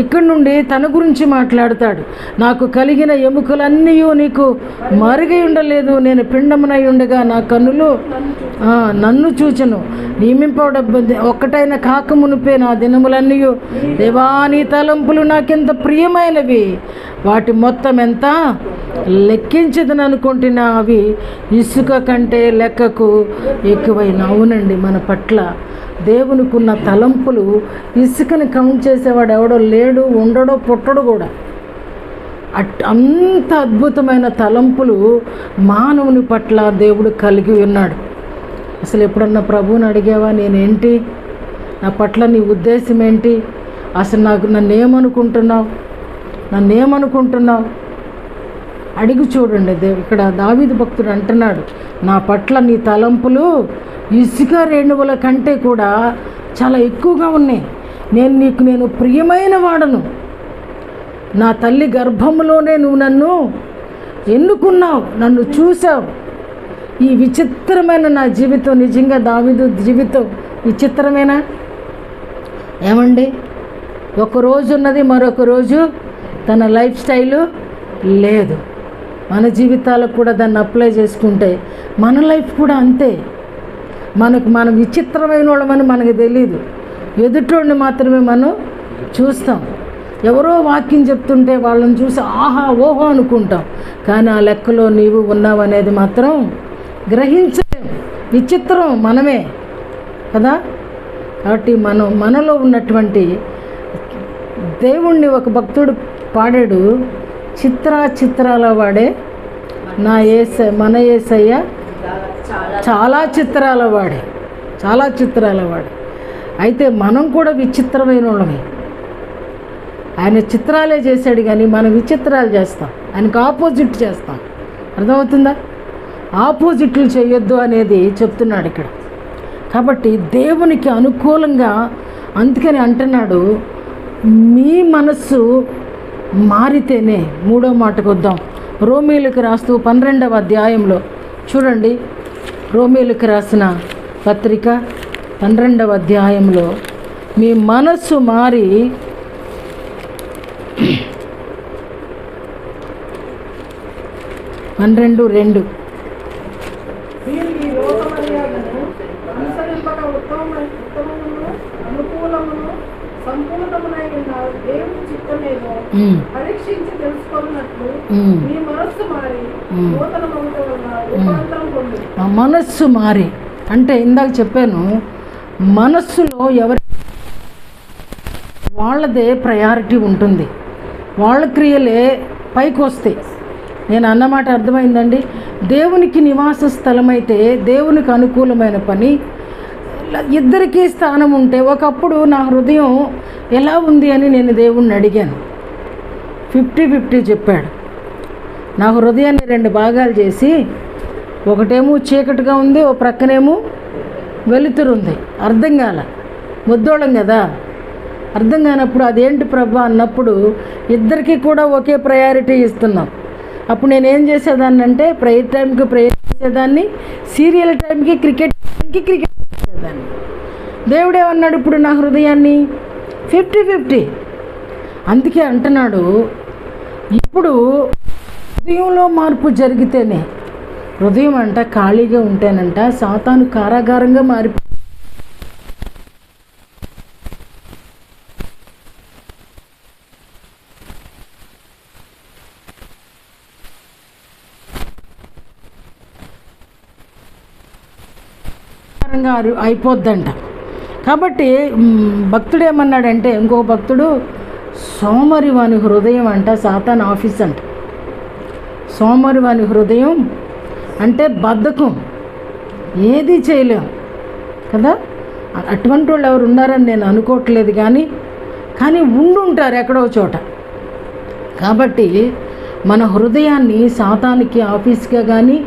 ఇక్కడి నుండి తన గురించి మాట్లాడతాడు. నాకు కలిగిన ఎముకలన్నీ నీకు మరుగై ఉండలేదు, నేను పిండమునై ఉండగా నా కన్నులు నన్ను చూచెను. నియమింపబడ ఒక్కటైన కాకమునిపే నా దినములన్నీ దేవా నీ తలంపులు నాకెంత ప్రియమైనవి, వాటి మొత్తం ఎంత లెక్కించదని అనుకుంటున్నా, అవి ఇసుక కంటే లెక్కకు ఎక్కువైన. అవునండి, మన పట్ల దేవునికున్న తలంపులు ఇసుకని కౌంట్ చేసేవాడు ఎవడో లేడు, ఉండడో పుట్టడు కూడా. అంత అద్భుతమైన తలంపులు మానవుని పట్ల దేవుడు కలిగి ఉన్నాడు. అసలు ఎప్పుడన్నా ప్రభువుని అడిగావా, నేనేంటి, నా పట్ల నీ ఉద్దేశం ఏంటి, అసలు నన్నేమనుకుంటున్నావు అడిగి చూడండి. ఇక్కడ దావీదు భక్తుడు అంటున్నాడు, నా పట్ల నీ తలంపులు ఇసుక రేణువుల కంటే కూడా చాలా ఎక్కువగా ఉన్నాయి. నేను ప్రియమైన వాడను. నా తల్లి గర్భంలోనే నువ్వు నన్ను ఎన్నుకున్నావు, నన్ను చూసావు. ఈ విచిత్రమైన నా జీవితం, నిజంగా దావీదు జీవితం విచిత్రమేనా ఏమండి? ఒకరోజు ఉన్నది, మరొక రోజు తన లైఫ్ స్టైలు లేదు. మన జీవితాలకు కూడా దాన్ని అప్లై చేసుకుంటే మన లైఫ్ కూడా అంతే. మనం విచిత్రమైన వాళ్ళమని మనకు తెలియదు, ఎదుటోడిని మాత్రమే మనం చూస్తాం. ఎవరో వాక్యం చెప్తుంటే వాళ్ళని చూసి ఆహా ఓహో అనుకుంటాం, కానీ ఆ లెక్కలో నీవు ఉన్నావనేది మాత్రం గ్రహించలేం. విచిత్రం మనమే కదా. కాబట్టి మనలో ఉన్నటువంటి దేవుణ్ణి ఒక భక్తుడు పాడాడు, చిత్రాల వాడే మన యేసయ్య చాలా చిత్రాల వాడే. అయితే మనం కూడా విచిత్రమైన వాళ్ళమే. ఆయన చిత్రాలే చేశాడు, కానీ మనం విచిత్రాలు చేస్తాం, ఆయనకు ఆపోజిట్ చేస్తాం. అర్థమవుతుందా? ఆపోజిట్లు చేయొద్దు అనేది చెప్తున్నాడు ఇక్కడ. కాబట్టి దేవునికి అనుకూలంగా, అందుకని అంటున్నాడు, మీ మనస్సు మారితేనే. 3వ మాటకు వద్దాం. రోమీయులకు రాస్తూ 12వ అధ్యాయంలో చూడండి, రోమీయులకు రాసిన పత్రిక 12వ అధ్యాయంలో మీ మనస్సు మారి 12:2 మనస్సు మారి అంటే ఇందాక చెప్పాను, మనస్సులో ఎవరి వాళ్ళదే ప్రయారిటీ ఉంటుంది, వాళ్ళ క్రియలే పైకి వస్తాయి. నేను అన్నమాట అర్థమైందండి. దేవునికి నివాస స్థలం అయితే దేవునికి అనుకూలమైన పని, ఇద్దరికీ స్థానం ఉంటే. ఒకప్పుడు నా హృదయం ఎలా ఉంది అని నేను దేవుణ్ణి అడిగాను. 50-50 చెప్పాడు. నా హృదయాన్ని 2 భాగాలు చేసి, ఒకటేమో చీకటిగా ఉంది, ఓ ప్రక్కనేమో వెలుతురుంది. అర్థం కాల, ముద్దోళం కదా. అర్థం కానప్పుడు అదేంటి ప్రభా అన్నప్పుడు ఇద్దరికీ కూడా ఒకే ప్రయారిటీ ఇస్తున్నాం. అప్పుడు నేనేం చేసేదాన్ని అంటే, ప్రేయర్ టైంకి ప్రేయర్ చేసేదాన్ని, సీరియల్ టైంకి క్రికెట్ చేసేదాన్ని. దేవుడేమన్నాడు ఇప్పుడు నా హృదయాన్ని? 50-50. అందుకే అంటున్నాడు, ఇప్పుడు హృదయంలో మార్పు జరిగితేనే. హృదయం అంట ఖాళీగా ఉంటేనంట సాతాను కారాగారంగా మారిపో. అయిపోద్దంట. కాబట్టి భక్తుడు ఏమన్నాడంటే, ఇంకొక భక్తుడు, సోమరి వాని హృదయం అంట సాతాను ఆఫీస్ అంట. సోమరి వాని హృదయం అంటే బద్ధకం, ఏది చేయలేం కదా. అటువంటి వాళ్ళు ఎవరు ఉన్నారని నేను అనుకోవట్లేదు, కానీ ఉండుంటారు ఎక్కడో చోట. కాబట్టి మన హృదయాన్ని సాతానికి ఆఫీస్గా కానీ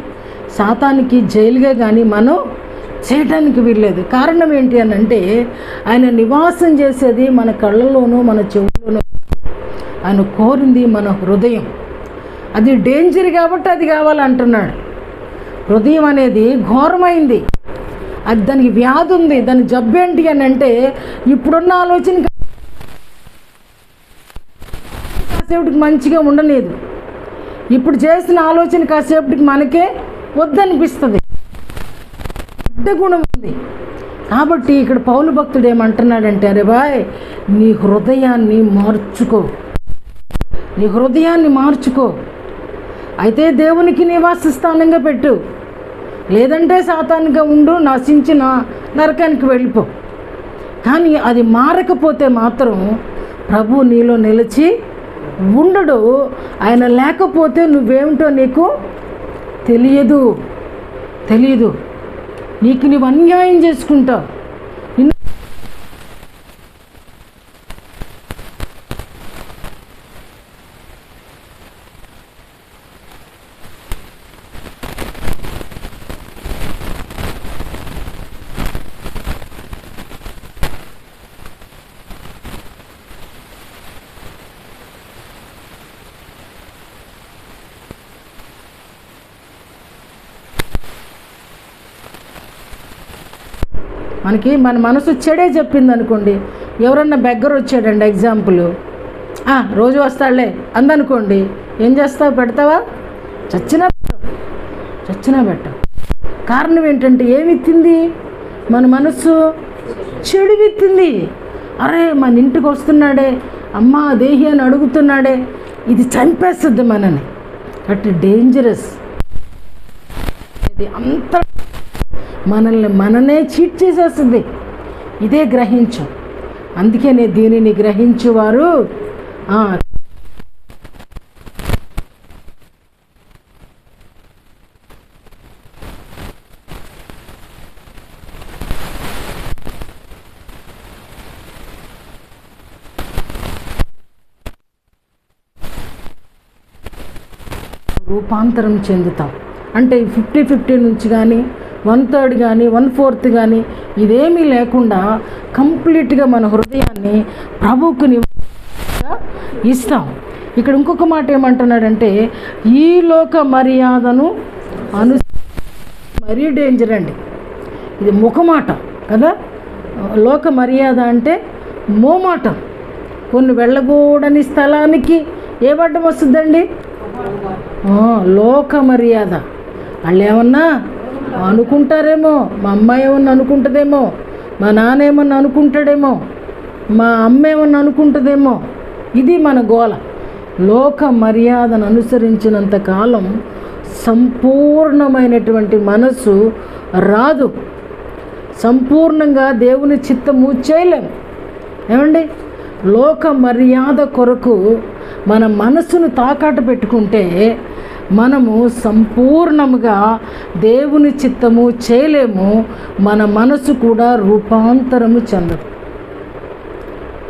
సాతానికి జైలుగా కానీ మనం చేయటానికి వీల్లేదు. కారణం ఏంటి అని అంటే ఆయన నివాసం చేసేది మన కళ్ళలోనూ మన చెవుల్లోనూ. ఆయన కోరింది మన హృదయం. అది డేంజర్ కాబట్టి అది కావాలంటున్నాడు. హృదయం అనేది ఘోరమైంది, అది దానికి వ్యాధి ఉంది. దాని జబ్బు ఏంటి అని అంటే ఇప్పుడున్న ఆలోచన కాసేపటికి మంచిగా ఉండలేదు, ఇప్పుడు చేసిన ఆలోచన కాసేపటికి మనకే వద్దనిపిస్తుంది. పెద్ద గుణం ఉంది. కాబట్టి ఇక్కడ పౌలు భక్తుడు ఏమంటున్నాడంటే, అరే బాయ్, నీ హృదయాన్ని మార్చుకో, నీ హృదయాన్ని మార్చుకో. అయితే దేవునికి నివాస స్థానంగా పెట్టు, లేదంటే సాతానుగా ఉండు, నశించిన నరకానికి వెళ్ళిపో. కానీ అది మారకపోతే మాత్రం ప్రభు నీలో నిలిచి ఉండడు. ఆయన లేకపోతే నువ్వేమిటో నీకు తెలియదు. నీకు నువ్వు అన్యాయం చేసుకుంటావు. మనకి మన మనసు చెడే చెప్పింది అనుకోండి. ఎవరన్నా బెగ్గర వచ్చాడండి, ఎగ్జాంపుల్, రోజు వస్తాడులే అందనుకోండి, ఏం చేస్తావు? పెడతావా? చచ్చినా పెట్టవు. కారణం ఏంటంటే ఏమిత్తింది? మన మనస్సు చెడు విత్తింది. అరే మన ఇంటికి వస్తున్నాడే, అమ్మ దేహి అని అడుగుతున్నాడే, ఇది చంపేస్తుంది మనని. అటు డేంజరస్. ఇది అంత మననే చీట్ చేసేస్తుంది. ఇదే గ్రహించు. అందుకనే దీనిని గ్రహించువారు రూపాంతరం చెందుతాం. అంటే 50-50 నుంచి కానీ 1/3 కానీ 1/4 కానీ ఇదేమీ లేకుండా కంప్లీట్గా మన హృదయాన్ని ప్రభువుకు ఇస్తాం. ఇక్కడ ఇంకొక మాట ఏమంటున్నాడంటే, ఈ లోక మర్యాదను మరీ డేంజర్ అండి. ఇది ముఖమాట కదా. లోక మర్యాద అంటే మోమాటం. కొన్ని వెళ్ళకూడని స్థలానికి ఏ అడ్డం వస్తుందండి? లోక మర్యాద. వాళ్ళు ఏమన్నా అనుకుంటారేమో, మా అమ్మాయి ఏమన్నా అనుకుంటుందేమో, మా నాన్న ఏమన్నా అనుకుంటాడేమో, మా అమ్మ ఏమన్నా అనుకుంటుందేమో. ఇది మన గోల. లోక మర్యాదను అనుసరించినంత కాలం సంపూర్ణమైనటువంటి మనస్సు రాదు. సంపూర్ణంగా దేవుని చిత్తము చేయలేము. ఏమండి? లోక మర్యాద కొరకు మన మనస్సును తాకట్టు పెట్టుకుంటే మనము సంపూర్ణముగా దేవుని చిత్తము చేయలేము. మన మనసు కూడా రూపాంతరము చెందదు.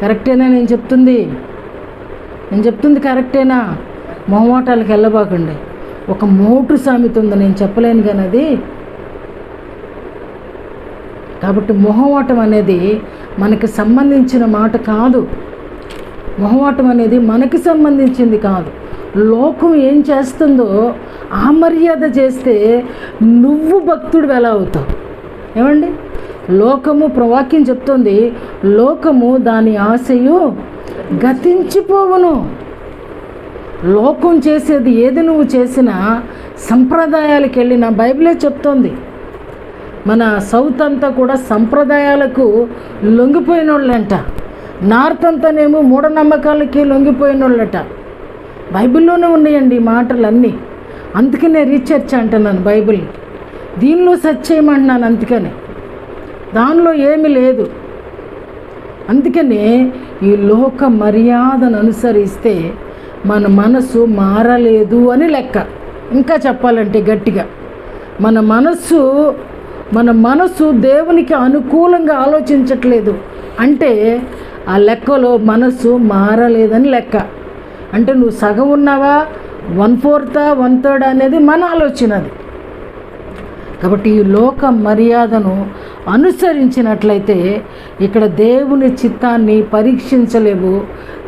కరెక్టేనా నేను చెప్తుంది? కరెక్టేనా? మొహమాటాలకు వెళ్ళబాకండి. ఒక మోటు సామెత ఉంది, నేను చెప్పలేను కానీ అది. కాబట్టి మొహమాటం అనేది మనకి సంబంధించిన మాట కాదు. మొహమాటం అనేది మనకి సంబంధించింది కాదు. లోకం ఏం చేస్తుందో ఆ మర్యాద చేస్తే నువ్వు భక్తుడు ఎలా అవుతావు? ఏమండి? లోకము, ప్రవాక్యం చెప్తుంది, లోకము దాని ఆశయు గతించిపోవును. లోకం చేసేది ఏది నువ్వు చేసినా, సంప్రదాయాలకు వెళ్ళిన బైబిలే చెప్తోంది. మన సౌత్ అంతా కూడా సంప్రదాయాలకు లొంగిపోయిన వాళ్ళంట. నార్త్ అంతానేమో మూఢనమ్మకాలకి లొంగిపోయిన వాళ్ళట. బైబిల్లోనే ఉన్నాయండి ఈ మాటలన్నీ. అందుకనే రీసెర్చ్ అంటున్నాను బైబిల్. దీనిలో సెర్చ్ చేయమంటున్నాను. అందుకనే దానిలో ఏమీ లేదు. అందుకనే ఈ లోక మర్యాదను అనుసరిస్తే మన మనసు మారలేదు అని లెక్క. ఇంకా చెప్పాలంటే గట్టిగా, మన మనసు దేవునికి అనుకూలంగా ఆలోచించట్లేదు అంటే ఆ లెక్కలో మనసు మారలేదని లెక్క. అంటే నువ్వు సగం ఉన్నావా 1/4 1/3 అనేది మన ఆలోచన అది. కాబట్టి ఈ లోక మర్యాదను అనుసరించినట్లయితే ఇక్కడ దేవుని చిత్తాన్ని పరీక్షించలేవు,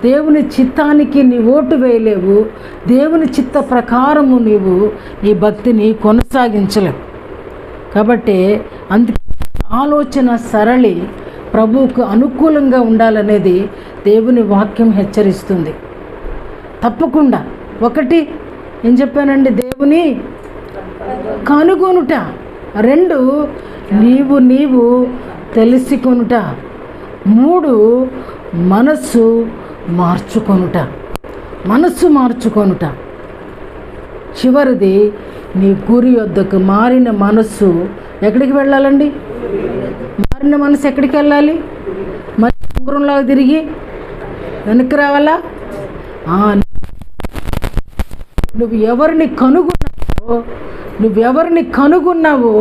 దేవుని చిత్తానికి నీ ఓటు వేయలేవు, దేవుని చిత్త ప్రకారము నీవు నీ భక్తిని కొనసాగించలేవు. కాబట్టి అందుకే ఆలోచన సరళి ప్రభువుకు అనుకూలంగా ఉండాలనేది దేవుని వాక్యం హెచ్చరిస్తుంది. తప్పకుండా ఒకటి ఏం చెప్పానండి, దేవుని కనుగొనుట. 2 నీవు తెలుసుకొనుట. 3 మనస్సు మార్చుకొనుట. చివరిది నీ గురి వద్దకు. మారిన మనస్సు ఎక్కడికి వెళ్ళాలండి? మారిన మనసు ఎక్కడికి వెళ్ళాలి? మరి ఉంగరంలాగా తిరిగి వెనక్కి రావాలా? నువ్వు ఎవరిని కనుగొన్నావో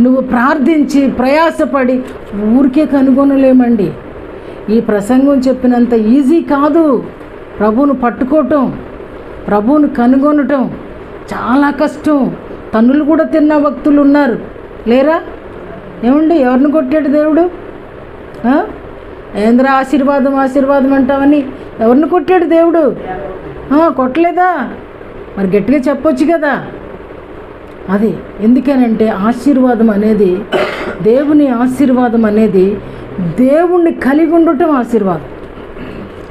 నువ్వు ప్రార్థించి ప్రయాసపడి ఊరికే కనుగొనలేమండి. ఈ ప్రసంగం చెప్పినంత ఈజీ కాదు. ప్రభువును పట్టుకోవటం, ప్రభువును కనుగొనటం చాలా కష్టం. తన్నులు కూడా తిన్న భక్తులు ఉన్నారు, లేరా? ఏమండి, ఎవరిని కొట్టాడు దేవుడు? ఏంద్ర ఆశీర్వాదం అంటావని ఎవరిని కొట్టాడు దేవుడు? కొట్టలేదా? మరి గట్టిగా చెప్పొచ్చు కదా. అది ఎందుకనంటే ఆశీర్వాదం అనేది, దేవుని ఆశీర్వాదం అనేది దేవుణ్ణి కలిగి ఉండటం ఆశీర్వాదం.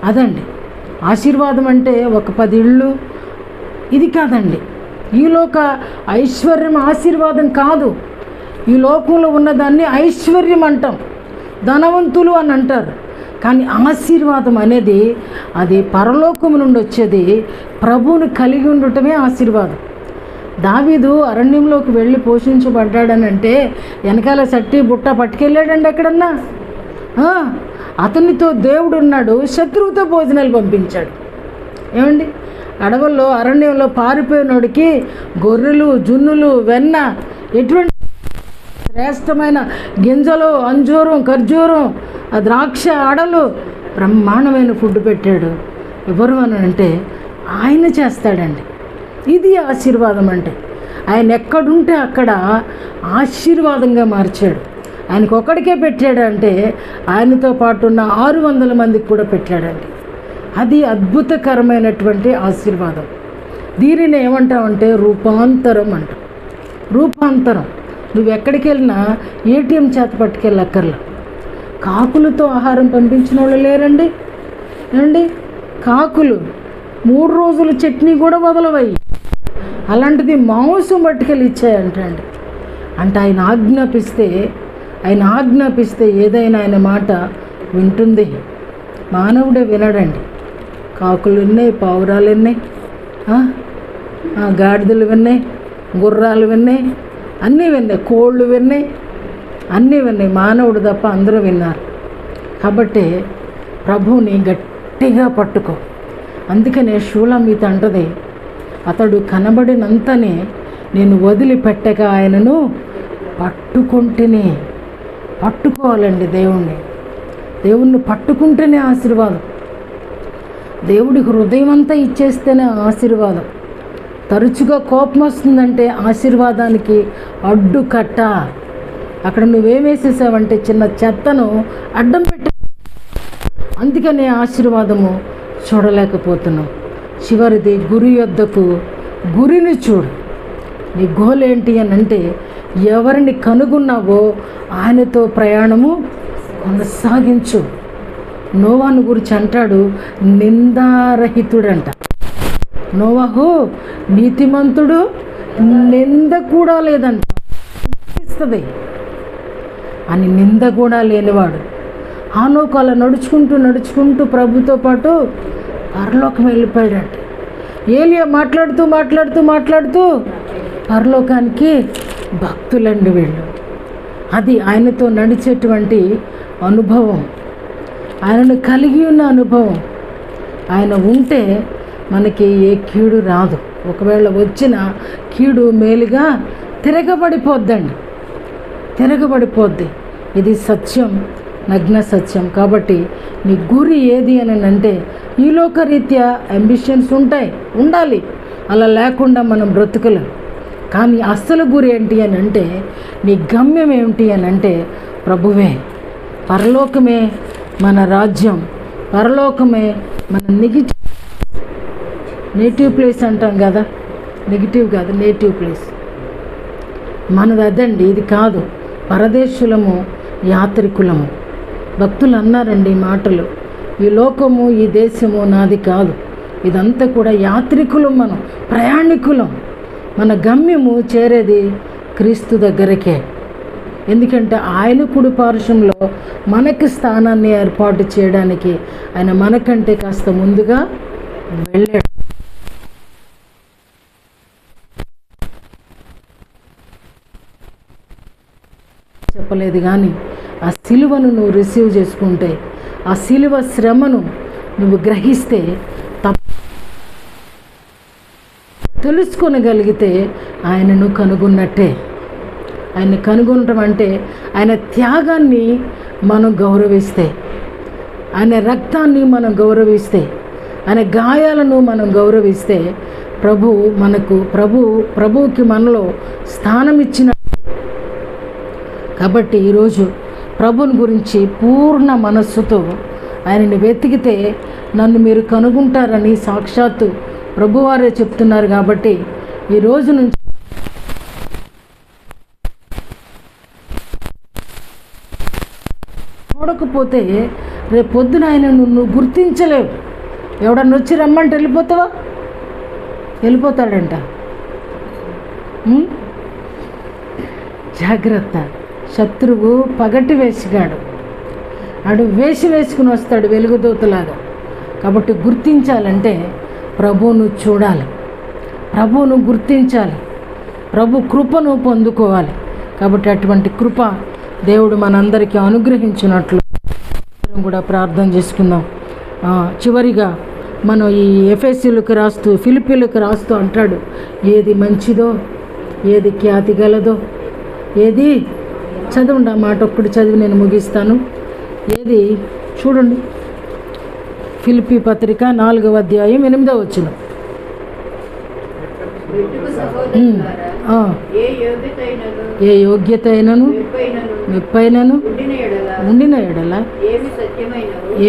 అదండి ఆశీర్వాదం అంటే ఒక 10 ఇళ్ళు ఇది కాదండి. ఈ లోక ఐశ్వర్యం ఆశీర్వాదం కాదు. ఈ లోకంలో ఉన్నదాన్ని ఐశ్వర్యం అంటాం, ధనవంతులు అని అంటారు. కానీ ఆశీర్వాదం అనేది అది పరలోకము నుండి వచ్చేది. ప్రభువుని కలిగి ఉండటమే ఆశీర్వాదం. దావీదు అరణ్యంలోకి వెళ్ళి పోషించబడ్డాడనంటే వెనకాల సట్టి బుట్ట పట్టుకెళ్ళాడండి ఎక్కడన్నా? అతనితో దేవుడు ఉన్నాడు, శత్రువుతో భోజనాలు పంపించాడు. ఏమండి, అడవుల్లో అరణ్యంలో పారిపోయినోడికి గొర్రెలు, జున్నులు, వెన్న, ఎటువంటి శ్రేష్టమైన గింజలు, అంజూరం, ఖర్జూరం, ద్రాక్ష, అడలు, బ్రహ్మాండమైన ఫుడ్ పెట్టాడు. ఎవరు అని అంటే ఆయన చేస్తాడండి. ఇది ఆశీర్వాదం అంటే. ఆయన ఎక్కడుంటే అక్కడ ఆశీర్వాదంగా మార్చాడు. ఆయనకు ఒక్కడికే పెట్టాడంటే ఆయనతో పాటు ఉన్న 600 మందికి కూడా పెట్టాడండి. అది అద్భుతకరమైనటువంటి ఆశీర్వాదం. దీనిని ఏమంటామంటే రూపాంతరం అంటాం. రూపాంతరం. నువ్వు ఎక్కడికి వెళ్ళినా ఏటీఎం చేత పట్టుకెళ్ళక్కర్లా. కాకులతో ఆహారం పంపించిన వాళ్ళు లేరండి? ఏమండి, కాకులు 3 రోజుల చట్నీ కూడా వదలవయ్యి. అలాంటిది మాంసం పట్టుకెళ్ళి ఇచ్చాయంటండి. అంటే ఆయన ఆజ్ఞాపిస్తే ఏదైనా ఆయన మాట వింటుంది. మానవుడే వినడండి. కాకులు విన్నాయి, పావురాలు విన్నాయి, గాడిదలు విన్నాయి, గుర్రాలు విన్నాయి, అన్నీ విన్నాయి, కోళ్ళు విన్నాయి, అన్నీ విన్నాయి. మానవుడు తప్ప అందరూ విన్నారు. కాబట్టి ప్రభువుని గట్టిగా పట్టుకో. అందుకనే షూలమీత అంటది, అతడు కనబడినంతనే నేను వదిలిపెట్టక ఆయనను పట్టుకుంటేనే. పట్టుకోవాలండి దేవుణ్ణి పట్టుకుంటేనే ఆశీర్వాదం. దేవుడి హృదయం అంతా ఇచ్చేస్తేనే ఆశీర్వాదం. తరచుగా కోపం వస్తుందంటే ఆశీర్వాదానికి అడ్డుకట్ట. అక్కడ నువ్వేమేసేసావంటే చిన్న చెత్తను అడ్డం పెట్టి, అందుకనే ఆశీర్వాదము చూడలేకపోతున్నావు. చివరిది గురి యొద్దకు. గురిని చూడు. నీ గోల్ ఏంటి అని అంటే ఎవరిని కనుగొన్నావో ఆయనతో ప్రయాణము కొనసాగించు. నోవాను గురించి అంటాడు, నిందారహితుడంట. నోవాహు నీతిమంతుడు, నింద కూడా లేదంట. ఇస్తుంది అని నింద కూడా లేనివాడు. హానోకు అలా నడుచుకుంటూ ప్రభుతో పాటు పరలోకం వెళ్ళిపోయాడంట. ఏలియా మాట్లాడుతూ పరలోకానికి భక్తులండి వీళ్ళు. అది ఆయనతో నడిచేటువంటి అనుభవం, ఆయనను కలిగి ఉన్న అనుభవం. ఆయన ఉంటే మనకి ఏ కీడు రాదు. ఒకవేళ వచ్చిన కీడు మేలుగా తిరగబడిపోద్ది. ఇది సత్యం, నగ్న సత్యం. కాబట్టి నీ గురి ఏది అని అంటే ఈ లోకరీత్యా అంబిషన్స్ ఉండాలి. అలా లేకుండా మనం బ్రతుకులేం. కానీ అస్సలు గురి ఏంటి అని అంటే, నీ గమ్యం ఏమిటి అని అంటే ప్రభువే. పరలోకమే మన రాజ్యం, పరలోకమే మన నేటివ్ ప్లేస్ అంటాం కదా, నెగిటివ్ కాదు, నేటివ్ ప్లేస్ మనది అదండి. ఇది కాదు, పరదేశులము, యాత్రికులము. భక్తులు అన్నారండి ఈ మాటలు, ఈ లోకము ఈ దేశము నాది కాదు, ఇదంతా కూడా యాత్రికులం, మనం ప్రయాణికులం. మన గమ్యము చేరేది క్రీస్తు దగ్గరకే. ఎందుకంటే ఆయన కుడి పార్శ్వంలో మనకి స్థానాన్ని ఏర్పాటు చేయడానికి ఆయన మనకంటే కాస్త ముందుగా వెళ్ళాడు. చెప్పలేదు కానీ ఆ సిలువను నువ్వు రిసీవ్ చేసుకుంటే, ఆ సిలువ శ్రమను నువ్వు గ్రహిస్తే, తెలుసుకొనగలిగితే ఆయనను కనుగొన్నట్టే. ఆయన కనుగొనటం అంటే ఆయన త్యాగాన్ని మనం గౌరవిస్తే, ఆయన రక్తాన్ని మనం గౌరవిస్తే, ఆయన గాయాలను మనం గౌరవిస్తే ప్రభువుకి మనలో స్థానం ఇచ్చిన. కాబట్టి ఈరోజు ప్రభుని గురించి పూర్ణ మనస్సుతో ఆయనని వెతికితే నన్ను మీరు కనుగొంటారని సాక్షాత్తు ప్రభువారే చెప్తున్నారు. కాబట్టి ఈ రోజు నుంచి చూడకపోతే రేపు పొద్దున ఆయన నువ్వు గుర్తించలేవు. ఎవడన్నా వచ్చి రమ్మంటే వెళ్ళిపోతావా? వెళ్ళిపోతాడంట. జాగ్రత్త, శత్రువు పగటి వేసిగాడు, ఆడు వేసుకుని వస్తాడు వెలుగుదూతలాగా. కాబట్టి గుర్తించాలంటే ప్రభువును చూడాలి, ప్రభువును గుర్తించాలి, ప్రభు కృపను పొందుకోవాలి. కాబట్టి అటువంటి కృప దేవుడు మనందరికీ అనుగ్రహించినట్లు కూడా ప్రార్థన చేసుకుందాం. చివరిగా మనం ఈ ఎఫెసీలకు రాస్తూ ఫిలిప్పీలకు రాస్తూ అంటాడు, ఏది మంచిదో, ఏది ఖ్యాతి గలదో, ఏది చదవండి. ఆ మాట ఒక్కటి చదివి నేను ముగిస్తాను. ఏది చూడండి, ఫిలిప్పీ పత్రిక 4వ అధ్యాయం 8వ వచనం. ఏ యోగ్యత అయినను మెప్పైనను ఉండిన ఎడల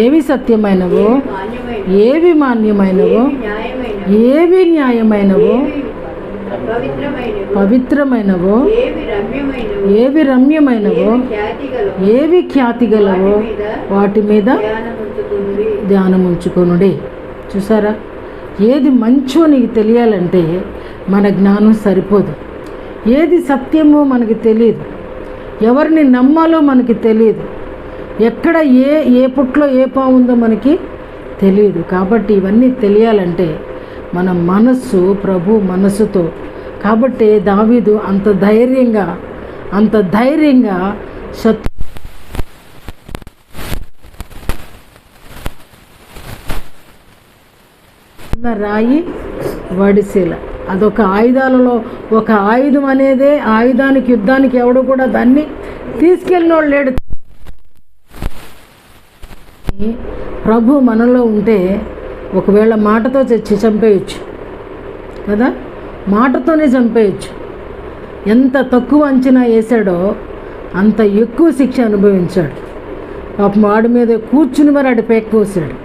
ఏవి సత్యమైనవో, ఏవి మాన్యమైనవో, ఏవి న్యాయమైనవో, పవిత్రమైనవో, ఏవి రమ్యమైనవో, ఏవి ఖ్యాతి గలవో వాటి మీద ధ్యానం ఉంచుకొనుడి. చూసారా, ఏది మంచో నీకు తెలియాలంటే మన జ్ఞానం సరిపోదు. ఏది సత్యమో మనకి తెలియదు, ఎవరిని నమ్మాలో మనకి తెలియదు, ఎక్కడ ఏ పుట్లో ఏ పాము ఉందో మనకి తెలియదు. కాబట్టి ఇవన్నీ తెలియాలంటే మన మనస్సు ప్రభు మనస్సుతో. కాబట్టి దావీదు అంత ధైర్యంగా రాయి వడిసెల, అదొక ఆయుధాలలో ఒక ఆయుధం అనేదే. ఆయుధానికి యుద్ధానికి ఎవడు కూడా దాన్ని తీసుకెళ్ళినోడు లేడు. ప్రభు మనలో ఉంటే ఒకవేళ మాటతో చంపేయచ్చు కదా, మాటతోనే చంపేయచ్చు. ఎంత తక్కువ అంచనా వేశాడో అంత ఎక్కువ శిక్ష అనుభవించాడు. పాపం వాడి మీద కూర్చుని మరి ఆడి పేక కోసాడు.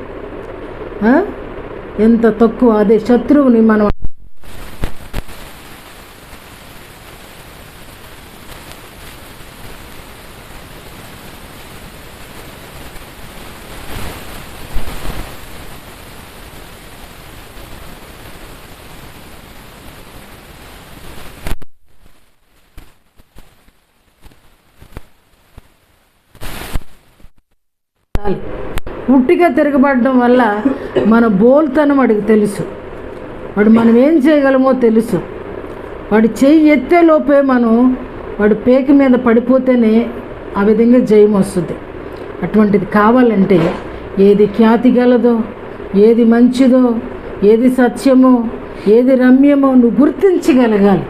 ఎంత తక్కువ, అదే శత్రువుని మనం పుట్టిగా తిరగబడడం వల్ల మన బోల్తనం వాడికి తెలుసు, మనం ఏం చేయగలమో తెలుసు. వాడి చెయ్యి ఎత్తే లోపే వాడి పేక మీద పడిపోతేనే ఆ విధంగా జయం వస్తుంది. అటువంటిది కావాలంటే ఏది ఖ్యాతి గలదో, ఏది మంచిదో, ఏది సత్యమో, ఏది రమ్యమో నువ్వు గుర్తించగలగాలి.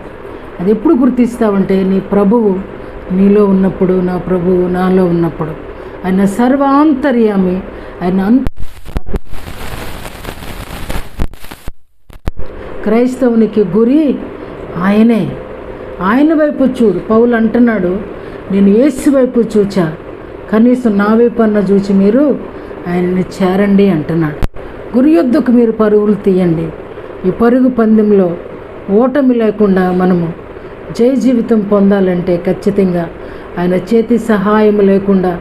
అది ఎప్పుడు గుర్తిస్తావంటే నీ ప్రభువు నీలో ఉన్నప్పుడు, నా ప్రభువు నాలో ఉన్నప్పుడు. ఆయన సర్వాంతర్యామి, ఆయన క్రైస్తవునికి గురి ఆయనే. ఆయన వైపు చూడు. పౌలు అంటున్నాడు, నేను యేసు వైపు చూచా, కనీసం నా వైపు అన్న చూచి మీరు ఆయనని చేరండి అంటున్నాడు. గురి యొద్దకు మీరు పరుగులు తీయండి. ఈ పరుగు పందెంలో ఓటమి లేకుండా మనము జయ జీవితం పొందాలంటే ఖచ్చితంగా ఆయన చేతి సహాయం లేకుండా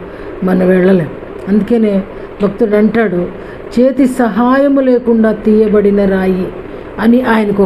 మనం వెళ్ళలేం. అందుకనే భక్తుడు అంటాడు, చేతి సహాయము లేకుండా తీయబడిన రాయి అని ఆయనకు